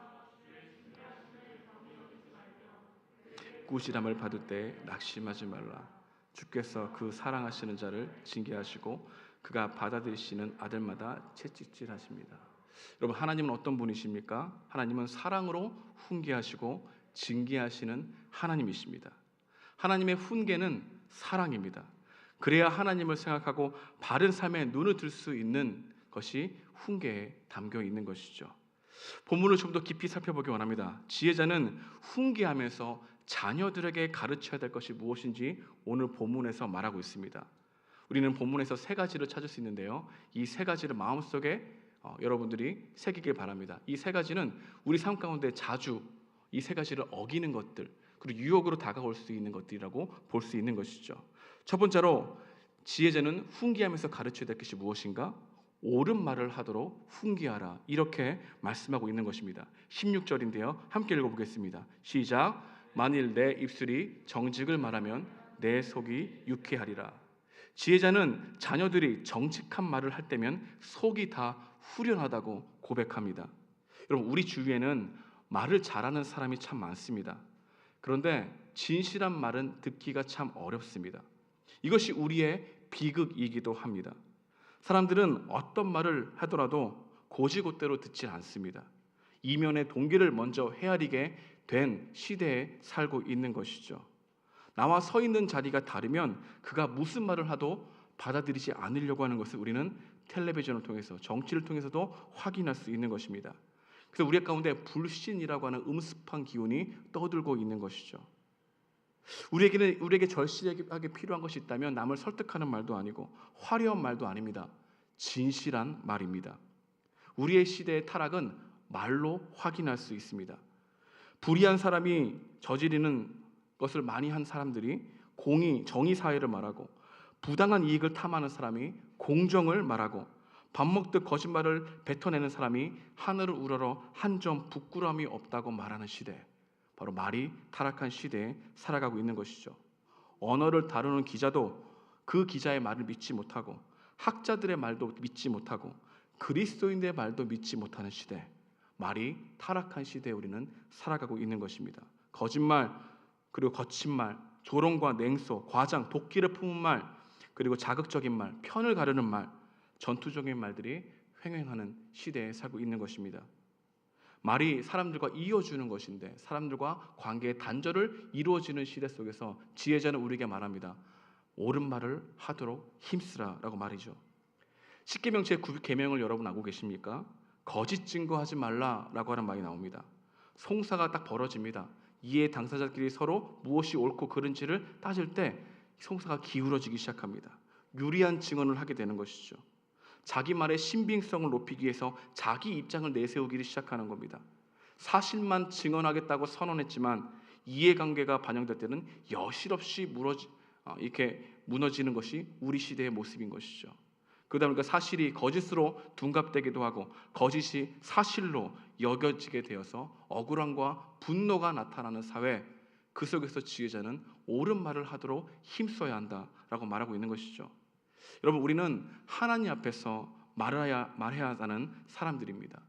꾸지람을 받을 때 낙심하지 말라. 주께서 그 사랑하시는 자를 징계하시고 그가 받아들이시는 아들마다 채찍질하십니다. 여러분, 하나님은 어떤 분이십니까? 하나님은 사랑으로 훈계하시고 징계하시는 하나님이십니다. 하나님의 훈계는 사랑입니다. 그래야 하나님을 생각하고 바른 삶에 눈을 들 수 있는 것이 훈계에 담겨 있는 것이죠. 본문을 좀 더 깊이 살펴보기 원합니다. 지혜자는 훈계하면서 자녀들에게 가르쳐야 될 것이 무엇인지 오늘 본문에서 말하고 있습니다. 우리는 본문에서 세 가지를 찾을 수 있는데요. 이 세 가지를 마음속에 여러분들이 새기길 바랍니다. 이 세 가지는 우리 삶 가운데 자주 이 세 가지를 어기는 것들, 그리고 유혹으로 다가올 수 있는 것들이라고 볼 수 있는 것이죠. 첫 번째로 지혜자는 훈계하면서 가르쳐야 될 것이 무엇인가? 옳은 말을 하도록 훈계하라, 이렇게 말씀하고 있는 것입니다. 16절인데요. 함께 읽어보겠습니다. 시작. 만일 내 입술이 정직을 말하면 내 속이 유쾌하리라. 지혜자는 자녀들이 정직한 말을 할 때면 속이 다 후련하다고 고백합니다. 여러분, 우리 주위에는 말을 잘하는 사람이 참 많습니다. 그런데 진실한 말은 듣기가 참 어렵습니다. 이것이 우리의 비극이기도 합니다. 사람들은 어떤 말을 하더라도 고지고대로 듣지 않습니다. 이면의 동기를 먼저 헤아리게 된 시대에 살고 있는 것이죠. 나와 서 있는 자리가 다르면 그가 무슨 말을 하도 받아들이지 않으려고 하는 것을 우리는 텔레비전을 통해서, 정치를 통해서도 확인할 수 있는 것입니다. 그래서 우리 가운데 불신이라고 하는 음습한 기운이 떠들고 있는 것이죠. 우리에게 절실하게 필요한 것이 있다면 남을 설득하는 말도 아니고 화려한 말도 아닙니다. 진실한 말입니다. 우리의 시대의 타락은 말로 확인할 수 있습니다. 불의한 사람이 저지르는 것을 많이 한 사람들이 정의 사회를 말하고, 부당한 이익을 탐하는 사람이 공정을 말하고, 밥 먹듯 거짓말을 뱉어내는 사람이 하늘을 우러러 한 점 부끄러움이 없다고 말하는 시대, 바로 말이 타락한 시대에 살아가고 있는 것이죠. 언어를 다루는 기자도 그 기자의 말을 믿지 못하고, 학자들의 말도 믿지 못하고, 그리스도인의 말도 믿지 못하는 시대, 말이 타락한 시대에 우리는 살아가고 있는 것입니다. 거짓말, 그리고 거친 말, 조롱과 냉소, 과장, 도끼를 품은 말, 그리고 자극적인 말, 편을 가르는 말, 전투적인 말들이 횡행하는 시대에 살고 있는 것입니다. 말이 사람들과 이어주는 것인데 사람들과 관계의 단절을 이루어지는 시대 속에서 지혜자는 우리에게 말합니다. 옳은 말을 하도록 힘쓰라라고 말이죠. 십계명 제9계명을 여러분 알고 계십니까? 거짓 증거하지 말라라고 하는 말이 나옵니다. 송사가 딱 벌어집니다. 이해 당사자끼리 서로 무엇이 옳고 그른지를 따질 때 송사가 기울어지기 시작합니다. 유리한 증언을 하게 되는 것이죠. 자기 말의 신빙성을 높이기 위해서 자기 입장을 내세우기 시작하는 겁니다. 사실만 증언하겠다고 선언했지만 이해관계가 반영될 때는 여실없이 이렇게 무너지는 것이 우리 시대의 모습인 것이죠. 그러다 보니까 사실이 거짓으로 둔갑되기도 하고 거짓이 사실로 여겨지게 되어서 억울함과 분노가 나타나는 사회, 그 속에서 지혜자는 옳은 말을 하도록 힘써야 한다라고 말하고 있는 것이죠. 여러분, 우리는 하나님 앞에서 말해야 하는 사람들입니다.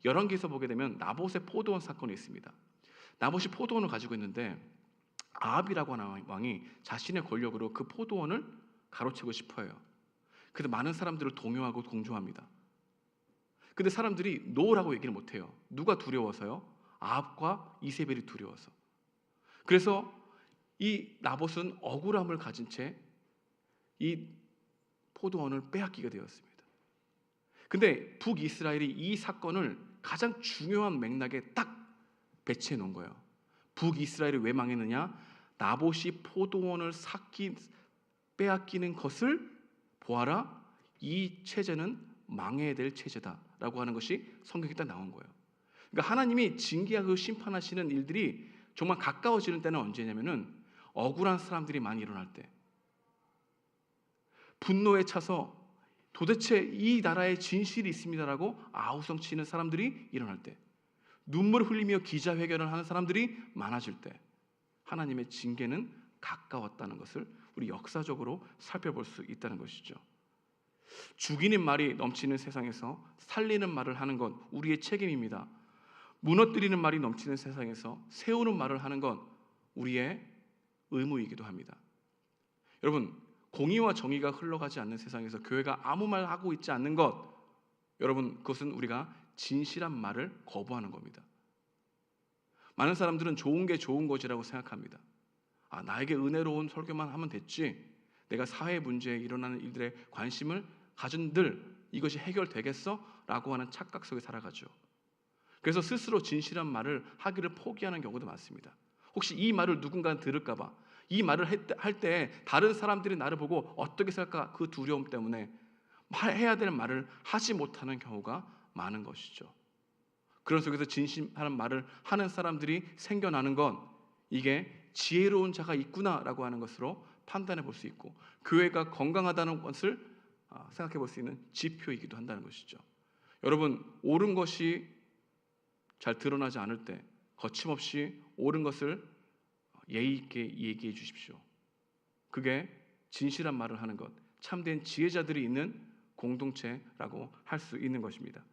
열왕기에서 보게 되면 나봇의 포도원 사건이 있습니다. 나봇이 포도원을 가지고 있는데 아합이라고 하는 왕이 자신의 권력으로 그 포도원을 가로채고 싶어해요. 그래서 많은 사람들을 동요하고 동조합니다. 근데 사람들이 노라고 얘기를 못해요. 누가 두려워서요? 아합과 이세벨이 두려워서. 그래서 이 나봇은 억울함을 가진 채 이 포도원을 빼앗기게 되었습니다. 근데 북이스라엘이 이 사건을 가장 중요한 맥락에 딱 배치해 놓은 거예요. 북이스라엘이 왜 망했느냐? 나봇이 포도원을 빼앗기는 것을 보아라, 이 체제는 망해야 될 체제다라고 하는 것이 성경에 딱 나온 거예요. 그러니까 하나님이 징계하고 심판하시는 일들이 정말 가까워지는 때는 언제냐면은 억울한 사람들이 많이 일어날 때, 분노에 차서 도대체 이 나라에 진실이 있습니다라고 아우성치는 사람들이 일어날 때, 눈물을 흘리며 기자회견을 하는 사람들이 많아질 때 하나님의 징계는 가까웠다는 것을 우리 역사적으로 살펴볼 수 있다는 것이죠. 죽이는 말이 넘치는 세상에서 살리는 말을 하는 건 우리의 책임입니다. 무너뜨리는 말이 넘치는 세상에서 세우는 말을 하는 건 우리의 의무이기도 합니다. 여러분, 공의와 정의가 흘러가지 않는 세상에서 교회가 아무 말 하고 있지 않는 것, 여러분, 그것은 우리가 진실한 말을 거부하는 겁니다. 많은 사람들은 좋은 게 좋은 것이라고 생각합니다. 나에게 은혜로운 설교만 하면 됐지, 내가 사회 문제에 일어나는 일들에 관심을 가진들 이것이 해결되겠어? 라고 하는 착각 속에 살아가죠. 그래서 스스로 진실한 말을 하기를 포기하는 경우도 많습니다. 혹시 이 말을 누군가 들을까 봐, 이 말을 할 때 다른 사람들이 나를 보고 어떻게 생각할까, 그 두려움 때문에 해야 될 말을 하지 못하는 경우가 많은 것이죠. 그런 속에서 진실한 말을 하는 사람들이 생겨나는 건 이게 지혜로운 자가 있구나라고 하는 것으로 판단해 볼 수 있고, 교회가 건강하다는 것을 생각해 볼 수 있는 지표이기도 한다는 것이죠. 여러분, 옳은 것이 잘 드러나지 않을 때 거침없이 옳은 것을 예의 있게 얘기해 주십시오. 그게 진실한 말을 하는 것, 참된 지혜자들이 있는 공동체라고 할 수 있는 것입니다.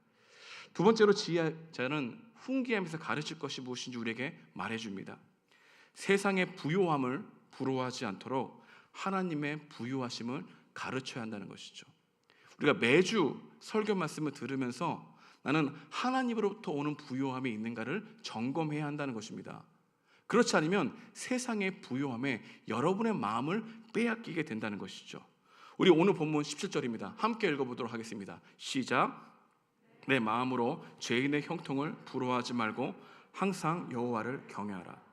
두 번째로 지혜자는 훈계하면서 가르칠 것이 무엇인지 우리에게 말해줍니다. 세상의 부요함을 부러워하지 않도록 하나님의 부유하심을 가르쳐야 한다는 것이죠. 우리가 매주 설교 말씀을 들으면서 나는 하나님으로부터 오는 부요함이 있는가를 점검해야 한다는 것입니다. 그렇지 않으면 세상의 부요함에 여러분의 마음을 빼앗기게 된다는 것이죠. 우리 오늘 본문 17절입니다. 함께 읽어보도록 하겠습니다. 시작. 내 마음으로 죄인의 형통을 부러워하지 말고 항상 여호와를 경외하라.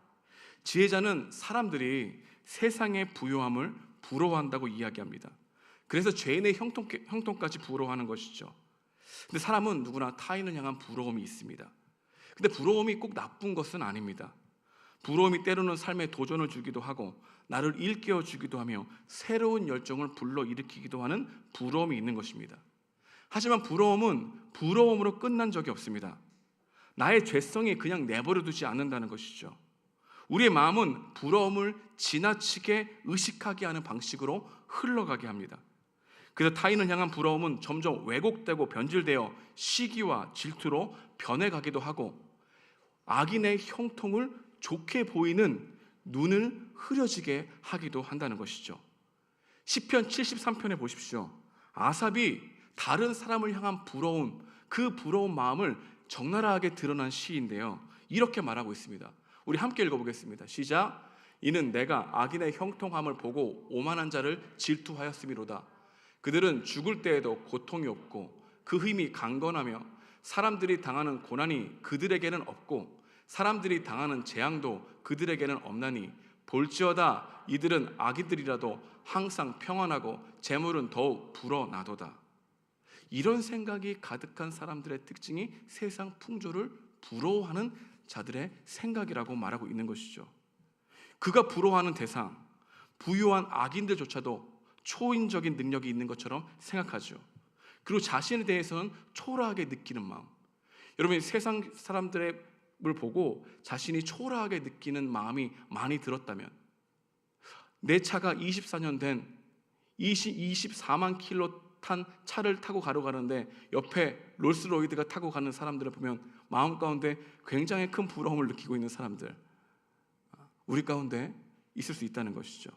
지혜자는 사람들이 세상의 부요함을 부러워한다고 이야기합니다. 그래서 죄인의 형통까지 부러워하는 것이죠. 근데 사람은 누구나 타인을 향한 부러움이 있습니다. 근데 부러움이 꼭 나쁜 것은 아닙니다. 부러움이 때로는 삶에 도전을 주기도 하고 나를 일깨워 주기도 하며 새로운 열정을 불러일으키기도 하는 부러움이 있는 것입니다. 하지만 부러움은 부러움으로 끝난 적이 없습니다. 나의 죄성이 그냥 내버려 두지 않는다는 것이죠. 우리의 마음은 부러움을 지나치게 의식하게 하는 방식으로 흘러가게 합니다. 그래서 타인을 향한 부러움은 점점 왜곡되고 변질되어 시기와 질투로 변해가기도 하고 악인의 형통을 좋게 보이는 눈을 흐려지게 하기도 한다는 것이죠. 시편 73편에 보십시오. 아삽이 다른 사람을 향한 부러움, 그 부러운 마음을 적나라하게 드러난 시인데요, 이렇게 말하고 있습니다. 우리 함께 읽어보겠습니다. 시작. 이는 내가 악인의 형통함을 보고 오만한 자를 질투하였음이로다. 그들은 죽을 때에도 고통이 없고 그 힘이 강건하며 사람들이 당하는 고난이 그들에게는 없고 사람들이 당하는 재앙도 그들에게는 없나니 볼지어다 이들은 악인들이라도 항상 평안하고 재물은 더욱 불어나도다. 이런 생각이 가득한 사람들의 특징이 세상 풍조를 부러워하는 자들의 생각이라고 말하고 있는 것이죠. 그가 부러워하는 대상, 부유한 악인들조차도 초인적인 능력이 있는 것처럼 생각하죠. 그리고 자신에 대해서는 초라하게 느끼는 마음. 여러분이 세상 사람들을 보고 자신이 초라하게 느끼는 마음이 많이 들었다면, 내 차가 24년 된 24만 킬로 탄 차를 타고 가는데 옆에 롤스로이드가 타고 가는 사람들을 보면 마음 가운데 굉장히 큰 부러움을 느끼고 있는 사람들, 우리 가운데 있을 수 있다는 것이죠.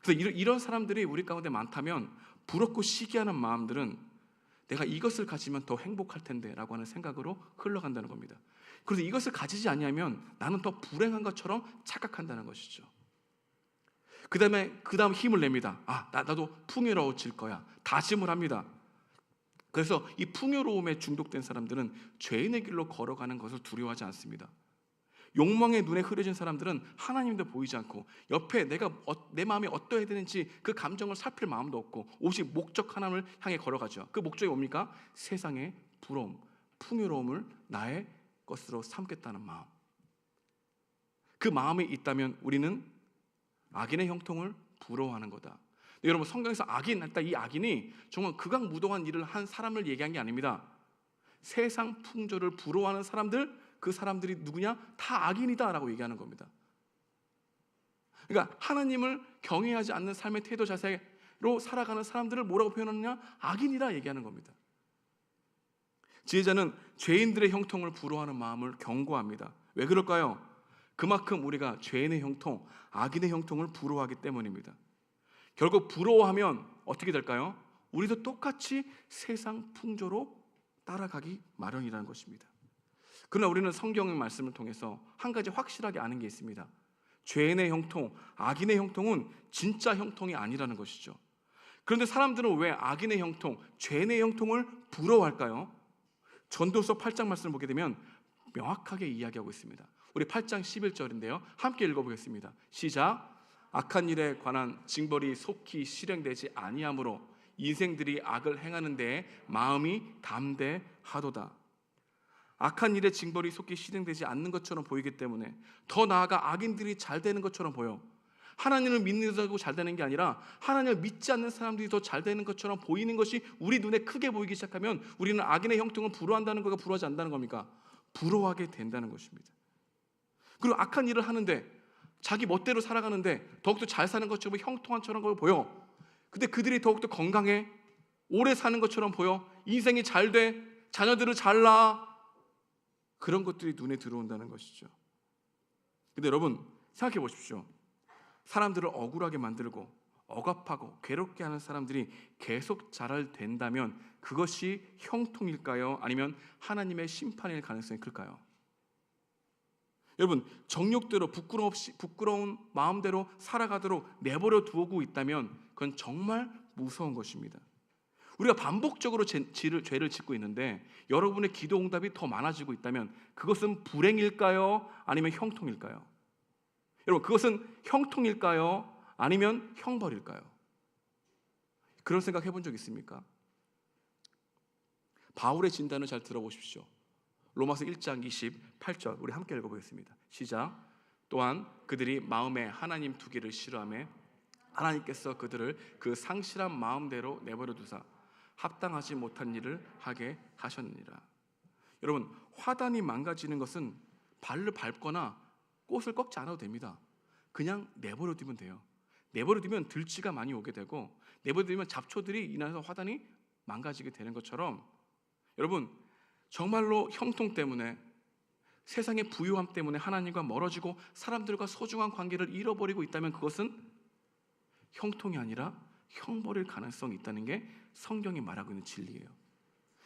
그래서 이런 사람들이 우리 가운데 많다면 부럽고 시기하는 마음들은 내가 이것을 가지면 더 행복할 텐데 라고 하는 생각으로 흘러간다는 겁니다. 그래서 이것을 가지지 않으면 나는 더 불행한 것처럼 착각한다는 것이죠. 그 다음 힘을 냅니다. 나도 풍요로워질 거야. 다짐을 합니다. 그래서 이 풍요로움에 중독된 사람들은 죄인의 길로 걸어가는 것을 두려워하지 않습니다. 욕망의 눈에 흐려진 사람들은 하나님도 보이지 않고 옆에 내 마음이 어떠해야 되는지 그 감정을 살필 마음도 없고 오직 목적 하나를 향해 걸어가죠. 그 목적이 뭡니까? 세상의 부러움, 풍요로움을 나의 것으로 삼겠다는 마음. 그 마음이 있다면 우리는 악인의 형통을 부러워하는 거다. 여러분, 성경에서 이 악인이 정말 극악무도한 일을 한 사람을 얘기한 게 아닙니다. 세상 풍조를 부러워하는 사람들, 그 사람들이 누구냐? 다 악인이다라고 얘기하는 겁니다. 그러니까 하나님을 경외하지 않는 삶의 태도 자세로 살아가는 사람들을 뭐라고 표현하느냐? 악인이라 얘기하는 겁니다. 지혜자는 죄인들의 형통을 부러워하는 마음을 경고합니다. 왜 그럴까요? 그만큼 우리가 죄인의 형통, 악인의 형통을 부러워하기 때문입니다. 결국 부러워하면 어떻게 될까요? 우리도 똑같이 세상 풍조로 따라가기 마련이라는 것입니다. 그러나 우리는 성경의 말씀을 통해서 한 가지 확실하게 아는 게 있습니다. 죄인의 형통, 악인의 형통은 진짜 형통이 아니라는 것이죠. 그런데 사람들은 왜 악인의 형통, 죄인의 형통을 부러워할까요? 전도서 8장 말씀을 보게 되면 명확하게 이야기하고 있습니다. 우리 8장 11절인데요. 함께 읽어보겠습니다. 시작. 악한 일에 관한 징벌이 속히 실행되지 아니하므로 인생들이 악을 행하는 데에 마음이 담대하도다. 악한 일의 징벌이 속히 실행되지 않는 것처럼 보이기 때문에 더 나아가 악인들이 잘 되는 것처럼 보여. 하나님을 믿는다고 잘 되는 게 아니라 하나님을 믿지 않는 사람들이 더 잘 되는 것처럼 보이는 것이 우리 눈에 크게 보이기 시작하면 우리는 악인의 형통을 부러워한다는 거가 부러워하지 않는다는 겁니까? 부러워하게 된다는 것입니다. 그리고 악한 일을 하는데 자기 멋대로 살아가는데 더욱더 잘 사는 것처럼 형통한 걸 보여. 근데 그들이 더욱더 건강해, 오래 사는 것처럼 보여, 인생이 잘 돼, 자녀들을 잘 낳아, 그런 것들이 눈에 들어온다는 것이죠. 근데 여러분 생각해 보십시오. 사람들을 억울하게 만들고 억압하고 괴롭게 하는 사람들이 계속 잘 된다면 그것이 형통일까요? 아니면 하나님의 심판일 가능성이 클까요? 여러분, 정욕대로 부끄러운 마음대로 살아가도록 내버려 두고 있다면 그건 정말 무서운 것입니다. 우리가 반복적으로 죄를 짓고 있는데 여러분의 기도 응답이 더 많아지고 있다면 그것은 불행일까요? 아니면 형통일까요? 여러분, 그것은 형통일까요? 아니면 형벌일까요? 그런 생각 해본 적 있습니까? 바울의 진단을 잘 들어보십시오. 로마서 1장 28절 우리 함께 읽어보겠습니다. 시작. 또한 그들이 마음에 하나님 두기를 싫어하며 하나님께서 그들을 그 상실한 마음대로 내버려 두사 합당하지 못한 일을 하게 하셨느니라. 여러분, 화단이 망가지는 것은 발을 밟거나 꽃을 꺾지 않아도 됩니다. 그냥 내버려 두면 돼요. 내버려 두면 들쥐가 많이 오게 되고 내버려 두면 잡초들이 인해서 화단이 망가지게 되는 것처럼 여러분, 정말로 형통 때문에 세상의 부유함 때문에 하나님과 멀어지고 사람들과 소중한 관계를 잃어버리고 있다면 그것은 형통이 아니라 형벌일 가능성이 있다는 게 성경이 말하고 있는 진리예요.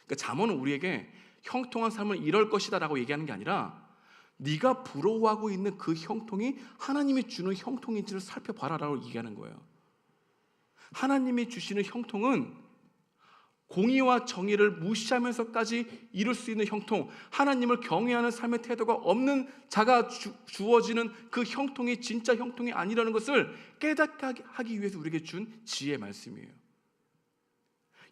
그러니까 잠언은 우리에게 형통한 삶을 이럴 것이다 라고 얘기하는 게 아니라 네가 부러워하고 있는 그 형통이 하나님이 주는 형통인지를 살펴봐라 라고 얘기하는 거예요. 하나님이 주시는 형통은 공의와 정의를 무시하면서까지 이룰 수 있는 형통, 하나님을 경외하는 삶의 태도가 없는 자가 주어지는 그 형통이 진짜 형통이 아니라는 것을 깨닫게 하기 위해서 우리에게 준 지혜의 말씀이에요.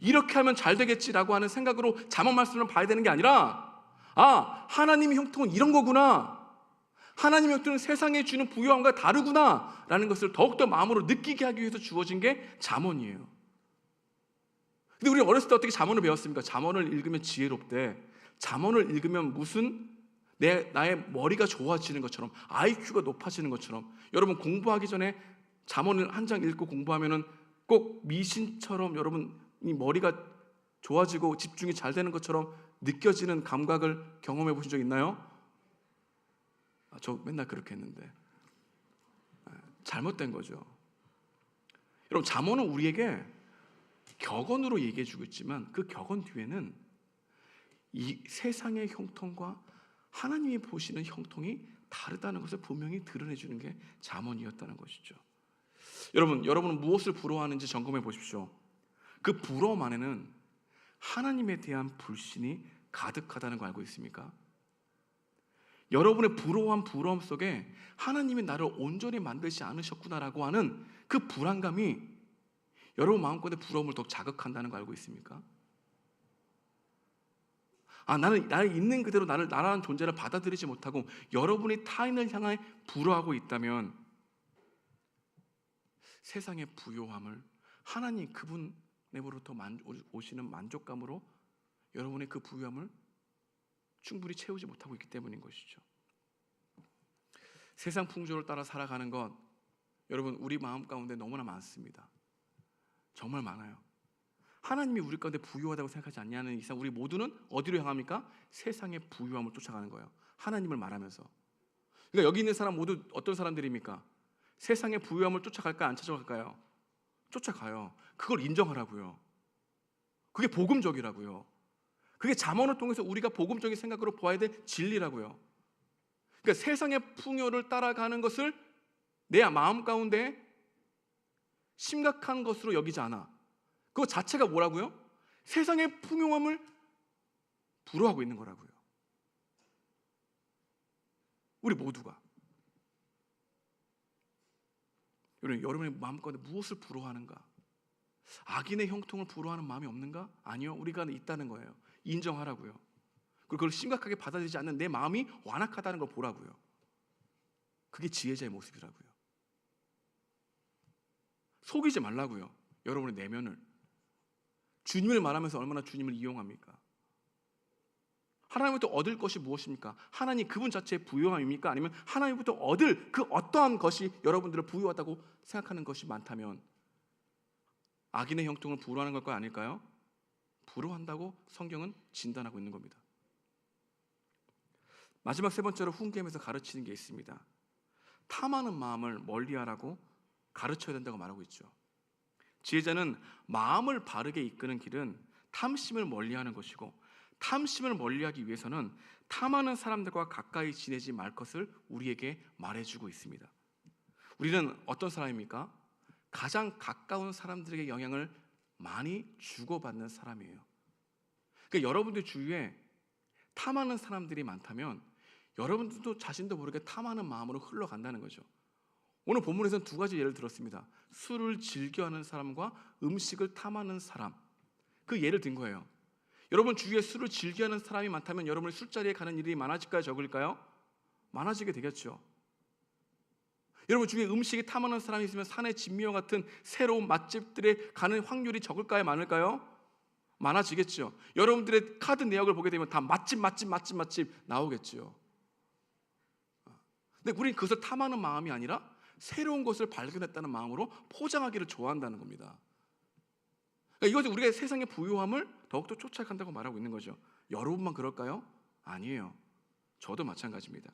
이렇게 하면 잘 되겠지라고 하는 생각으로 잠언 말씀을 봐야 되는 게 아니라, 하나님의 형통은 이런 거구나, 하나님의 형통은 세상에 주는 부유함과 다르구나 라는 것을 더욱더 마음으로 느끼게 하기 위해서 주어진 게 잠언이에요. 근데 우리 어렸을 때 어떻게 잠언을 배웠습니까? 잠언을 읽으면 지혜롭대. 잠언을 읽으면 무슨 나의 머리가 좋아지는 것처럼, IQ가 높아지는 것처럼. 여러분 공부하기 전에 잠언을 한 장 읽고 공부하면은 꼭 미신처럼 여러분이 머리가 좋아지고 집중이 잘 되는 것처럼 느껴지는 감각을 경험해 보신 적 있나요? 저 맨날 그렇게 했는데 잘못된 거죠. 여러분 잠언은 우리에게 격언으로 얘기해 주고 있지만 그 격언 뒤에는 이 세상의 형통과 하나님이 보시는 형통이 다르다는 것을 분명히 드러내 주는 게 잠언이었다는 것이죠. 여러분은 무엇을 부러워하는지 점검해 보십시오. 그 부러움 안에는 하나님에 대한 불신이 가득하다는 거 알고 있습니까? 여러분의 부러움 속에 하나님이 나를 온전히 만들지 않으셨구나라고 하는 그 불안감이 여러분 마음속에 부러움을 더 자극한다는 거 알고 있습니까? 나를 있는 그대로 나라는 존재를 받아들이지 못하고 여러분이 타인을 향해 부러워하고 있다면 세상의 부요함을 하나님 그분으로부터 오시는 만족감으로 여러분의 그 부요함을 충분히 채우지 못하고 있기 때문인 것이죠. 세상 풍조를 따라 살아가는 것, 여러분 우리 마음 가운데 너무나 많습니다. 정말 많아요. 하나님이 우리 가운데 부유하다고 생각하지 않냐는 이상 우리 모두는 어디로 향합니까? 세상의 부유함을 쫓아가는 거예요. 하나님을 말하면서. 그러니까 여기 있는 사람 모두 어떤 사람들입니까? 세상의 부유함을 쫓아갈까요? 안 쫓아갈까요? 쫓아가요. 그걸 인정하라고요. 그게 복음적이라고요. 그게 잠언을 통해서 우리가 복음적인 생각으로 보아야 될 진리라고요. 그러니까 세상의 풍요를 따라가는 것을 내 마음 가운데 심각한 것으로 여기지 않아. 그거 자체가 뭐라고요? 세상의 풍요함을 부러워하고 있는 거라고요. 우리 모두가. 여러분의 마음 가운데 무엇을 부러워하는가? 악인의 형통을 부러워하는 마음이 없는가? 아니요, 우리가 있다는 거예요. 인정하라고요. 그리고 그걸 심각하게 받아들이지 않는 내 마음이 완악하다는 걸 보라고요. 그게 지혜자의 모습이라고요. 속이지 말라고요. 여러분의 내면을. 주님을 말하면서 얼마나 주님을 이용합니까? 하나님부터 얻을 것이 무엇입니까? 하나님 그분 자체의 부유함입니까? 아니면 하나님부터 얻을 그 어떠한 것이 여러분들을 부유하다고 생각하는 것이 많다면 악인의 형통을 부러워하는 것 아닐까요? 부러워한다고 성경은 진단하고 있는 겁니다. 마지막 세 번째로 훈계에서 가르치는 게 있습니다. 탐하는 마음을 멀리하라고 가르쳐야 된다고 말하고 있죠. 지혜자는 마음을 바르게 이끄는 길은 탐심을 멀리하는 것이고, 탐심을 멀리하기 위해서는 탐하는 사람들과 가까이 지내지 말 것을 우리에게 말해주고 있습니다. 우리는 어떤 사람입니까? 가장 가까운 사람들에게 영향을 많이 주고받는 사람이에요. 그러니까 여러분들 주위에 탐하는 사람들이 많다면 여러분들도 자신도 모르게 탐하는 마음으로 흘러간다는 거죠. 오늘 본문에서는 두 가지 예를 들었습니다. 술을 즐겨하는 사람과 음식을 탐하는 사람. 그 예를 든 거예요. 여러분 주위에 술을 즐겨하는 사람이 많다면 여러분이 술자리에 가는 일이 많아질까요? 적을까요? 많아지게 되겠죠. 여러분 주위에 음식이 탐하는 사람이 있으면 산의 진미와 같은 새로운 맛집들에 가는 확률이 적을까요? 많을까요? 많아지겠죠. 여러분들의 카드 내역을 보게 되면 다 맛집 나오겠죠. 근데 우리는 그것을 탐하는 마음이 아니라 새로운 것을 발견했다는 마음으로 포장하기를 좋아한다는 겁니다. 그러니까 이것은 우리가 세상의 부유함을 더욱더 쫓아간다고 말하고 있는 거죠. 여러분만 그럴까요? 아니에요. 저도 마찬가지입니다.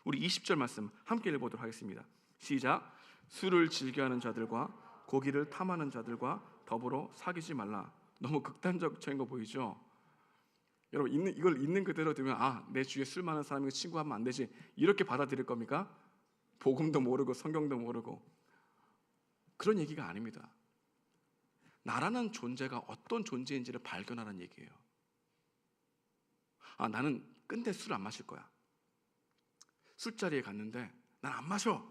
우리 20절 말씀 함께 읽어보도록 하겠습니다. 시작. 술을 즐겨하는 자들과 고기를 탐하는 자들과 더불어 사귀지 말라. 너무 극단적인 거 보이죠? 여러분 이걸 있는 그대로 들으면 내 주위에 술 많은 사람이 친구하면 안 되지 이렇게 받아들일 겁니까? 복음도 모르고 성경도 모르고 그런 얘기가 아닙니다. 나라는 존재가 어떤 존재인지를 발견하라는 얘기예요. 아, 나는 근데 술 안 마실 거야. 술자리에 갔는데 난 안 마셔.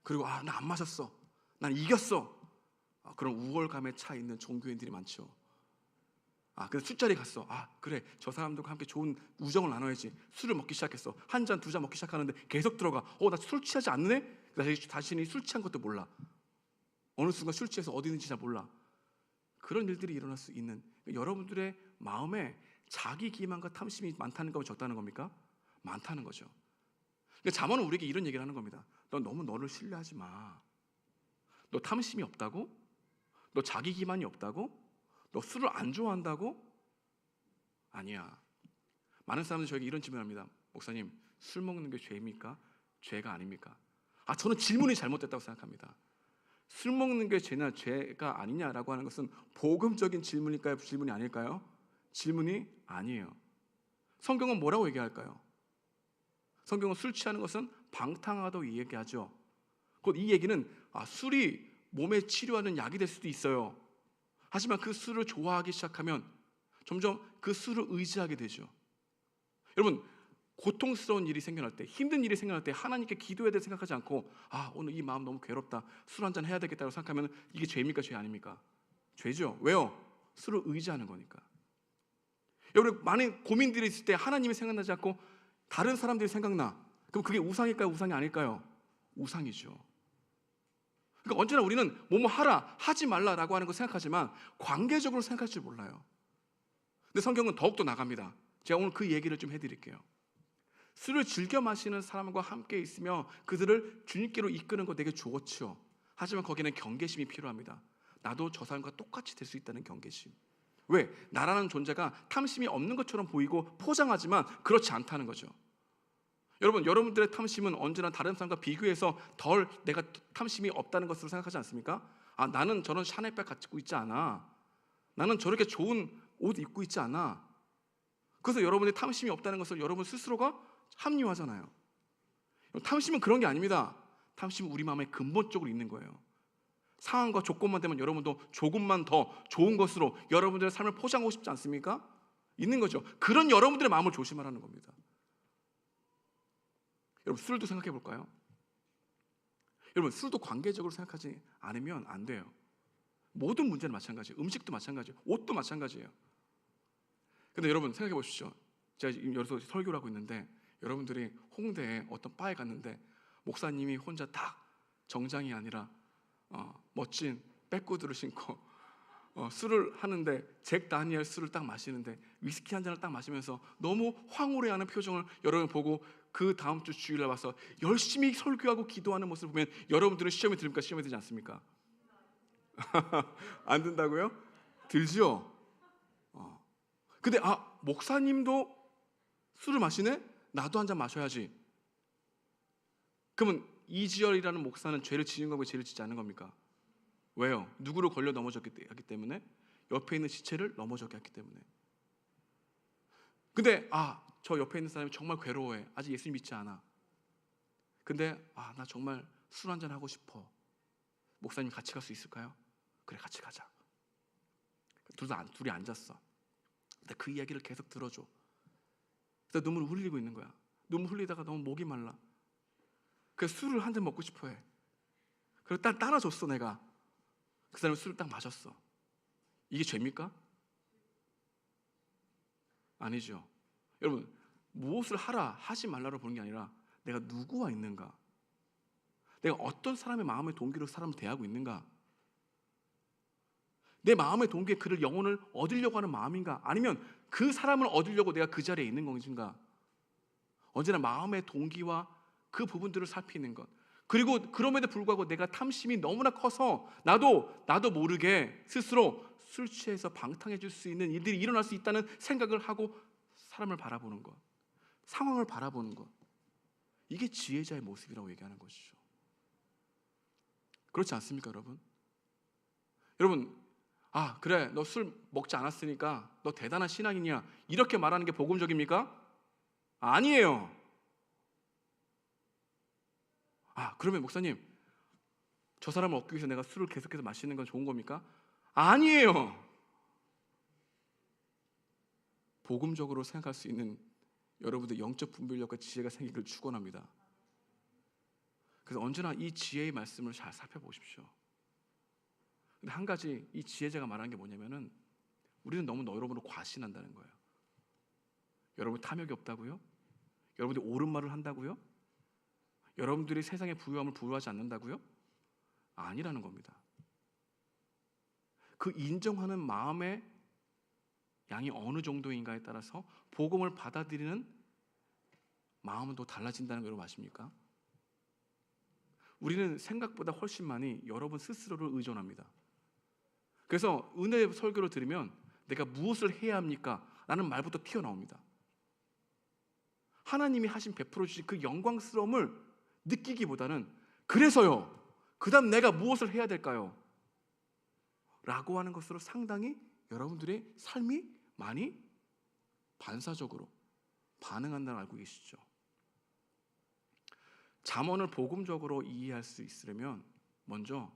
그리고 나 안 마셨어. 난 이겼어. 그런 우월감에 차 있는 종교인들이 많죠. 그래서 술자리에 갔어. 그래, 저 사람들과 함께 좋은 우정을 나눠야지. 술을 먹기 시작했어. 한 잔, 두 잔 먹기 시작하는데 계속 들어가. 나 술 취하지 않네? 자신이 술 취한 것도 몰라. 어느 순간 술 취해서 어디 있는지 잘 몰라. 그런 일들이 일어날 수 있는, 여러분들의 마음에 자기 기만과 탐심이 많다는 건 적다는 겁니까? 많다는 거죠. 그러니까 잠언은 우리에게 이런 얘기를 하는 겁니다. 너 너무 너를 신뢰하지 마. 너 탐심이 없다고? 너 자기 기만이 없다고? 너 술을 안 좋아한다고? 아니야. 많은 사람들이 저에게 이런 질문을 합니다. 목사님, 술 먹는 게 죄입니까? 죄가 아닙니까? 저는 질문이 잘못됐다고 생각합니다. 술 먹는 게 죄가 아니냐라고 하는 것은 복음적인 질문일까요? 질문이 아닐까요? 질문이 아니에요. 성경은 뭐라고 얘기할까요? 성경은 술 취하는 것은 방탕하다고 얘기하죠. 곧 이 얘기는 술이 몸에 치료하는 약이 될 수도 있어요. 하지만 그 술을 좋아하기 시작하면 점점 그 술을 의지하게 되죠. 여러분, 고통스러운 일이 생겨날 때, 힘든 일이 생겨날 때 하나님께 기도해야 될 생각하지 않고 오늘 이 마음 너무 괴롭다, 술 한잔 해야 되겠다고 생각하면 이게 죄입니까? 죄 아닙니까? 죄죠. 왜요? 술을 의지하는 거니까. 여러분, 많은 고민들이 있을 때 하나님이 생각나지 않고 다른 사람들이 생각나. 그럼 그게 우상일까요? 우상이 아닐까요? 우상이죠. 그러니까 언제나 우리는 뭐뭐 하라, 하지 말라라고 하는 걸 생각하지만 관계적으로 생각할 줄 몰라요. 근데 성경은 더욱더 나갑니다. 제가 오늘 그 얘기를 좀 해드릴게요. 술을 즐겨 마시는 사람과 함께 있으며 그들을 주님께로 이끄는 거 되게 좋죠. 하지만 거기는 경계심이 필요합니다. 나도 저 사람과 똑같이 될 수 있다는 경계심. 왜? 나라는 존재가 탐심이 없는 것처럼 보이고 포장하지만 그렇지 않다는 거죠. 여러분들의 탐심은 언제나 다른 사람과 비교해서 덜 내가 탐심이 없다는 것으로 생각하지 않습니까? 나는 저런 샤넬백 갖고 있지 않아. 나는 저렇게 좋은 옷 입고 있지 않아. 그래서 여러분의 탐심이 없다는 것을 여러분 스스로가 합리화하잖아요. 탐심은 그런 게 아닙니다. 탐심은 우리 마음에 근본적으로 있는 거예요. 상황과 조건만 되면 여러분도 조금만 더 좋은 것으로 여러분들의 삶을 포장하고 싶지 않습니까? 있는 거죠. 그런 여러분들의 마음을 조심하라는 겁니다. 여러분, 술도 생각해 볼까요? 여러분, 술도 관계적으로 생각하지 않으면 안 돼요. 모든 문제는 마찬가지예요. 음식도 마찬가지예요. 옷도 마찬가지예요. 근데 여러분 생각해 보십시오. 제가 지금 여기서 설교를 하고 있는데 여러분들이 홍대에 어떤 바에 갔는데 목사님이 혼자 딱 정장이 아니라 멋진 백구두를 신고 술을 하는데 잭 다니엘 술을 딱 마시는데 위스키 한 잔을 딱 마시면서 너무 황홀해하는 표정을 여러분 보고 그 다음 주 주일날 와서 열심히 설교하고 기도하는 모습을 보면 여러분들은 시험에 들습니까? 시험에 들지 않습니까? 안 든다고요? 들죠? 근데 목사님도 술을 마시네? 나도 한 잔 마셔야지. 그러면 이지열이라는 목사는 죄를 지은 거고 죄를 짓지 않는 겁니까? 왜요? 누구를 걸려 넘어졌기 때문에? 옆에 있는 시체를 넘어졌기 때문에. 근데 저 옆에 있는 사람이 정말 괴로워해. 아직 예수님 믿지 않아. 근데 나 정말 술 한잔 하고 싶어. 목사님 같이 갈 수 있을까요? 그래, 같이 가자. 둘이 앉았어. 근데 그 이야기를 계속 들어줘. 그래서 눈물을 흘리고 있는 거야. 눈물 흘리다가 너무 목이 말라. 그래서 술을 한 잔 먹고 싶어 해. 그래서 딱 따라줬어, 내가. 그 사람이 술을 딱 마셨어. 이게 죄입니까? 아니죠. 여러분, 무엇을 하라, 하지 말라로 보는 게 아니라 내가 누구와 있는가? 내가 어떤 사람의 마음의 동기로 사람을 대하고 있는가? 내 마음의 동기에 그를 영혼을 얻으려고 하는 마음인가? 아니면 그 사람을 얻으려고 내가 그 자리에 있는 것인가? 언제나 마음의 동기와 그 부분들을 살피는 것. 그리고 그럼에도 불구하고 내가 탐심이 너무나 커서 나도 모르게 스스로 술 취해서 방탕해질 수 있는 일들이 일어날 수 있다는 생각을 하고 사람을 바라보는 것, 상황을 바라보는 것. 이게 지혜자의 모습이라고 얘기하는 것이죠. 그렇지 않습니까, 여러분? 여러분, 그래, 너 술 먹지 않았으니까 너 대단한 신앙이냐, 이렇게 말하는 게 복음적입니까? 아니에요. 그러면 목사님, 저 사람을 얻기 위해서 내가 술을 계속해서 마시는 건 좋은 겁니까? 아니에요. 복음적으로 생각할 수 있는 여러분들 영적 분별력과 지혜가 생기길 축원합니다. 그래서 언제나 이 지혜의 말씀을 잘 살펴보십시오. 근데 한 가지 이 지혜자가 말하는 게 뭐냐면은 우리는 너무 여러분을 과신한다는 거예요. 여러분 탐욕이 없다고요? 여러분들이 옳은 말을 한다고요? 여러분들이 세상의 부유함을 부여하지 않는다고요? 아니라는 겁니다. 그 인정하는 마음의 양이 어느 정도인가에 따라서 복음을 받아들이는 마음은 또 달라진다는 거 여러분 아십니까? 우리는 생각보다 훨씬 많이 여러분 스스로를 의존합니다. 그래서 은혜 설교를 들으면 내가 무엇을 해야 합니까? 라는 말부터 튀어나옵니다. 하나님이 하신 베풀어 주신 그 영광스러움을 느끼기보다는 그래서요, 그 다음 내가 무엇을 해야 될까요? 라고 하는 것으로 상당히 여러분들의 삶이 많이 반사적으로 반응한다는 걸 알고 계시죠? 잠언을 복음적으로 이해할 수 있으려면 먼저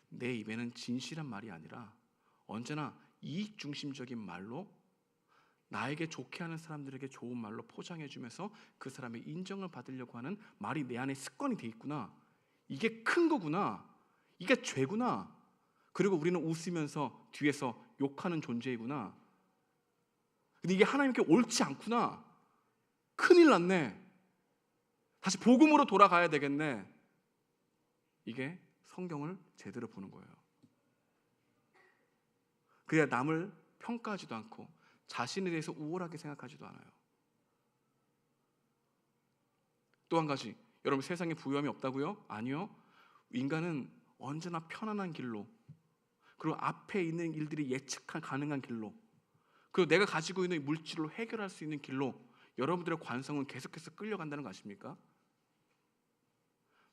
내 입에는 진실한 말이 아니라 언제나 이익 중심적인 말로 나에게 좋게 하는 사람들에게 좋은 말로 포장해주면서 그 사람의 인정을 받으려고 하는 말이 내 안에 습관이 돼 있구나. 이게 큰 거구나. 이게 죄구나. 그리고 우리는 웃으면서 뒤에서 욕하는 존재이구나. 근데 이게 하나님께 옳지 않구나. 큰일 났네. 다시 복음으로 돌아가야 되겠네. 이게 성경을 제대로 보는 거예요. 그래야 남을 평가하지도 않고 자신에 대해서 우월하게 생각하지도 않아요. 또 한 가지, 여러분 세상에 부유함이 없다고요? 아니요. 인간은 언제나 편안한 길로, 그리고 앞에 있는 일들이 예측 가능한 길로, 그리고 내가 가지고 있는 물질로 해결할 수 있는 길로 여러분들의 관성은 계속해서 끌려간다는 거 아십니까?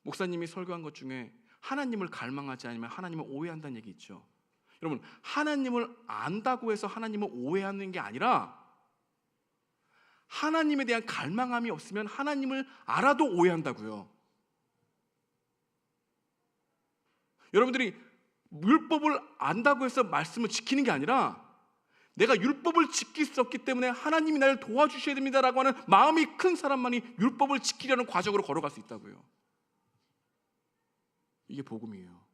목사님이 설교한 것 중에 하나님을 갈망하지 않으면 하나님을 오해한다는 얘기 있죠. 여러분, 하나님을 안다고 해서 하나님을 오해하는 게 아니라 하나님에 대한 갈망함이 없으면 하나님을 알아도 오해한다고요. 여러분들이 율법을 안다고 해서 말씀을 지키는 게 아니라 내가 율법을 지킬 수 없기 때문에 하나님이 나를 도와주셔야 됩니다라고 하는 마음이 큰 사람만이 율법을 지키려는 과정으로 걸어갈 수 있다고요. 이게 복음이에요.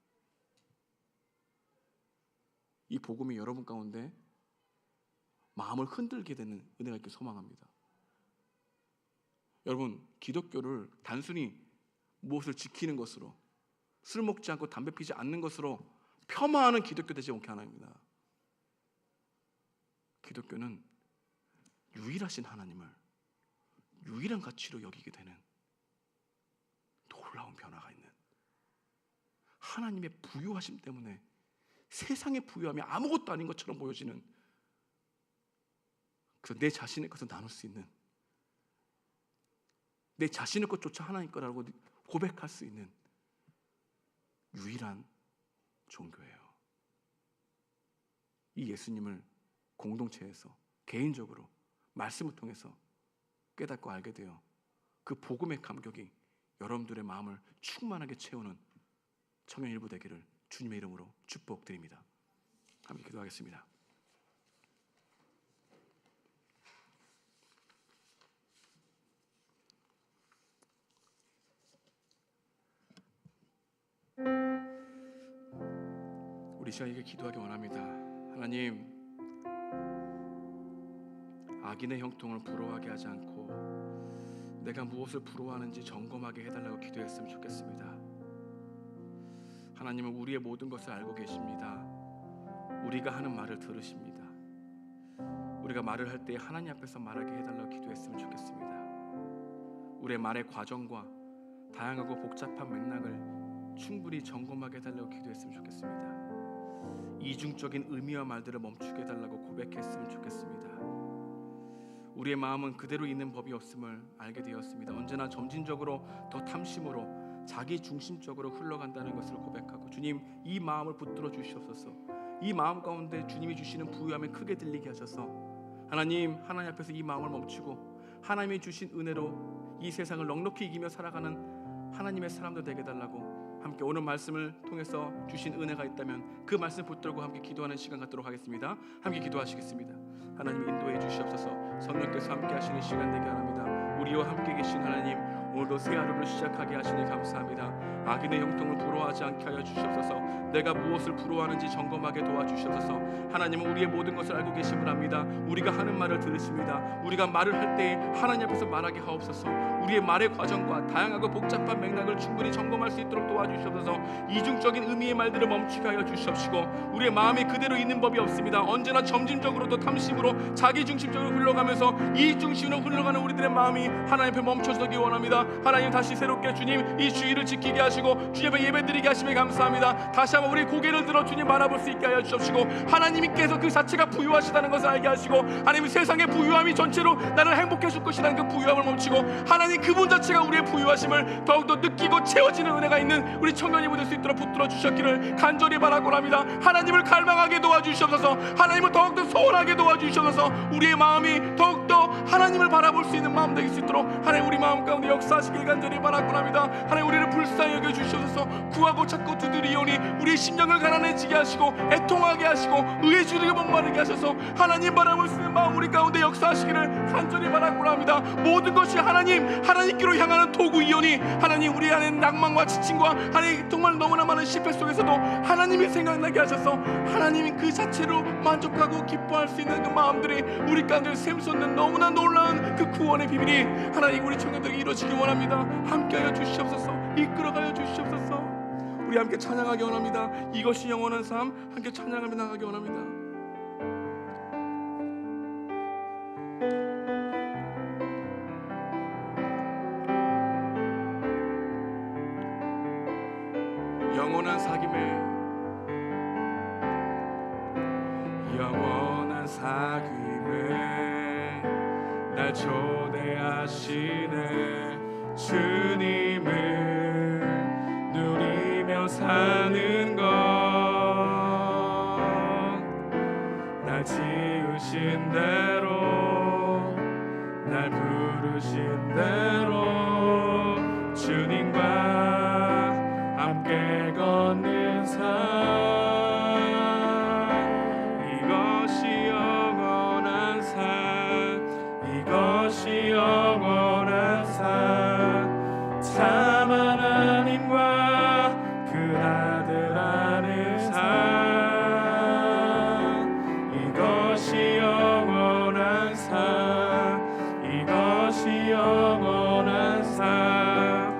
이 복음이 여러분 가운데 마음을 흔들게 되는 은혜가 있길 소망합니다. 여러분, 기독교를 단순히 무엇을 지키는 것으로, 술 먹지 않고 담배 피지 않는 것으로 폄하하는 기독교 되지 않게 하나입니다. 기독교는 유일하신 하나님을 유일한 가치로 여기게 되는 놀라운 변화가 있는, 하나님의 부유하심 때문에 세상의 부유함이 아무것도 아닌 것처럼 보여지는, 그래서 내 자신의 것을 나눌 수 있는, 내 자신의 것조차 하나님 거라고 고백할 수 있는 유일한 종교예요. 이 예수님을 공동체에서 개인적으로 말씀을 통해서 깨닫고 알게 되어 그 복음의 감격이 여러분들의 마음을 충만하게 채우는 청년일부 되기를 주님의 이름으로 축복드립니다. 함께 기도하겠습니다. 우리 시간에 기도하기 원합니다. 하나님, 악인의 형통을 부러워하게 하지 않고 내가 무엇을 부러워하는지 점검하게 해달라고 기도했으면 좋겠습니다. 하나님은 우리의 모든 것을 알고 계십니다. 우리가 하는 말을 들으십니다. 우리가 말을 할 때 하나님 앞에서 말하게 해달라고 기도했으면 좋겠습니다. 우리의 말의 과정과 다양하고 복잡한 맥락을 충분히 점검하게 해달라고 기도했으면 좋겠습니다. 이중적인 의미와 말들을 멈추게 해달라고 고백했으면 좋겠습니다. 우리의 마음은 그대로 있는 법이 없음을 알게 되었습니다. 언제나 점진적으로 더 탐심으로 자기 중심적으로 흘러간다는 것을 고백하고, 주님, 이 마음을 붙들어 주시옵소서. 이 마음 가운데 주님이 주시는 부유함을 크게 들리게 하셔서 하나님 앞에서 이 마음을 멈추고 하나님이 주신 은혜로 이 세상을 넉넉히 이기며 살아가는 하나님의 사람들 되게 해달라고 함께 오늘 말씀을 통해서 주신 은혜가 있다면 그 말씀 붙들고 함께 기도하는 시간 갖도록 하겠습니다. 함께 기도하시겠습니다. 하나님 인도해 주시옵소서. 성령께서 함께 하시는 시간 되게 합니다. 우리와 함께 계신 하나님, 오늘도 새 하루를 시작하게 하시니 감사합니다. 악인의 형통을 부러워하지 않게 하여 주시옵소서. 내가 무엇을 부러워하는지 점검하게 도와주시옵소서. 하나님은 우리의 모든 것을 알고 계심을 압니다. 우리가 하는 말을 들으십니다. 우리가 말을 할 때에 하나님 앞에서 말하게 하옵소서. 우리의 말의 과정과 다양하고 복잡한 맥락을 충분히 점검할 수 있도록 도와주시옵소서. 이중적인 의미의 말들을 멈추게 하여 주시옵시고, 우리의 마음이 그대로 있는 법이 없습니다. 언제나 점진적으로 또 탐심으로 자기중심적으로 흘러가면서 이중심으로 흘러가는 우리들의 마음이 하나님 앞에 멈춰서기 원합니다. 하나님, 다시 새롭게 주님 이 주의를 지키게 하시고 주님 앞에 예배드리게 하시며 감사합니다. 다시 한번 우리 고개를 들어 주님 바라볼 수 있게 하여 주옵시고, 하나님께서 그 자체가 부유하시다는 것을 알게 하시고, 하나님 세상의 부유함이 전체로 나를 행복해 줄 것이라는 그 부유함을 멈추고, 하나님 그분 자체가 우리의 부유하심을 더욱더 느끼고 채워지는 은혜가 있는 우리 청년이 될 수 있도록 붙들어 주셨기를 간절히 바라고 합니다. 하나님을 갈망하게 도와주시옵소서. 하나님을 더욱더 소원하게 도와주시옵소서. 우리의 마음이 더욱더 하나님을 바라볼 수 있는 마음 되게 수 있도록 하나님 우리 마음 가운데 역사하시길 간절히 바라고 합니다. 하나님 우리를 불쌍히 여겨 주시옵소서. 구하고 찾고 두드리오니 우리의 심령을 가난해지게 하시고 애통하게 하시고 의의 주를 목마르게 하셔서 하나님 바라볼 수 있는 마음 우리 가운데 역사하시기를 간절히 바라고 합니다. 모든 것이 하나님께로 향하는 도구이오니 하나님 우리 안에 낭만과 지침과 하나님 정말 너무나 많은 실패 속에서도 하나님이 생각나게 하셔서 하나님이 그 자체로 만족하고 기뻐할 수 있는 그 마음들이 우리 가운데 샘솟는 너무나 놀라운 그 구원의 비밀이 하나님 우리 청년들에게 이루어지기 원합니다. 함께하여 주시옵소서. 이끌어가여 주시옵소서. 우리 함께 찬양하기 원합니다. 이것이 영원한 삶, 함께 찬양하며 나가기 원합니다. 영원한 사귐에 날 초대하시네. 주님을 누리며 사는 것, 날 지으신 대로 날 부르신 대로 주님과 함께 걷는 삶, 이것이 영원한 삶, 이것이 영원한 삶, 참 하나님과 그 아들 안의 삶, 이것이 영원한 삶, 이것이 영원한 삶.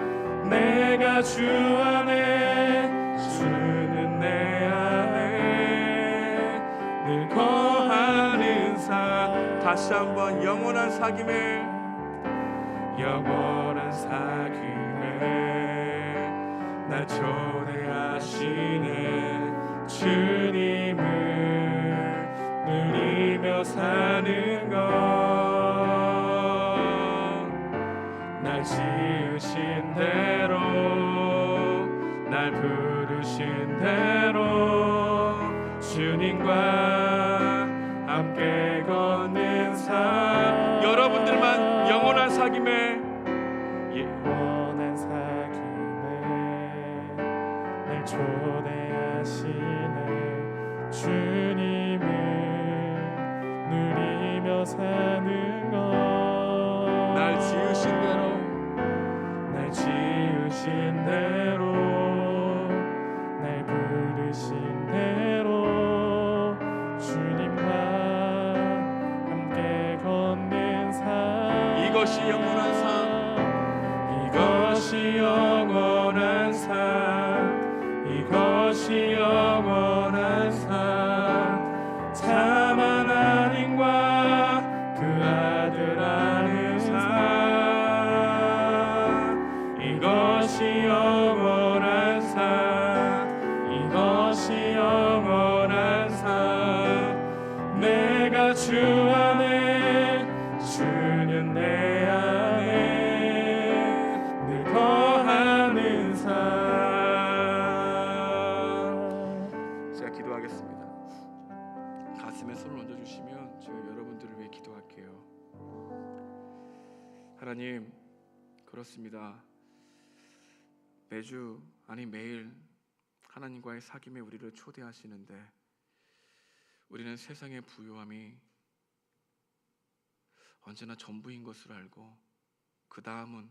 내가 주 안에, 주는 내 안에 늘 거하는 삶. 다시 한번 영원한 사귐에, 영원한 사귐에 날 초대하시네. 주님을 누리며 사는 것, 날 지으신 대로 날 부르신 대로 주님과 함께 걷는 삶. 여러분들만 영원한 사귐에, 영원한 사귐에 날 초대하시네. 주님을 누리며 사는 것, 날 지으신 대로 날 지으신 대로 날 부르신 대로 주님과 함께 걷는 삶, 이것이 영원한 삶, 이것이 영원한 삶, 이것이 영원한 삶, 참 하나님과 그 아들 안의 삶, 이것이 영원한 삶, 이것이 영원한 삶. 내가 주 안에, 주는 내 안에 늘 거하는 삶. 제가 기도하겠습니다. 가슴에 손을 얹어주시면 제가 여러분들을 위해 기도할게요. 하나님, 그렇습니다. 매주 아니 매일 하나님과의 사귐에 우리를 초대하시는데 우리는 세상의 부요함이 언제나 전부인 것을 알고 그 다음은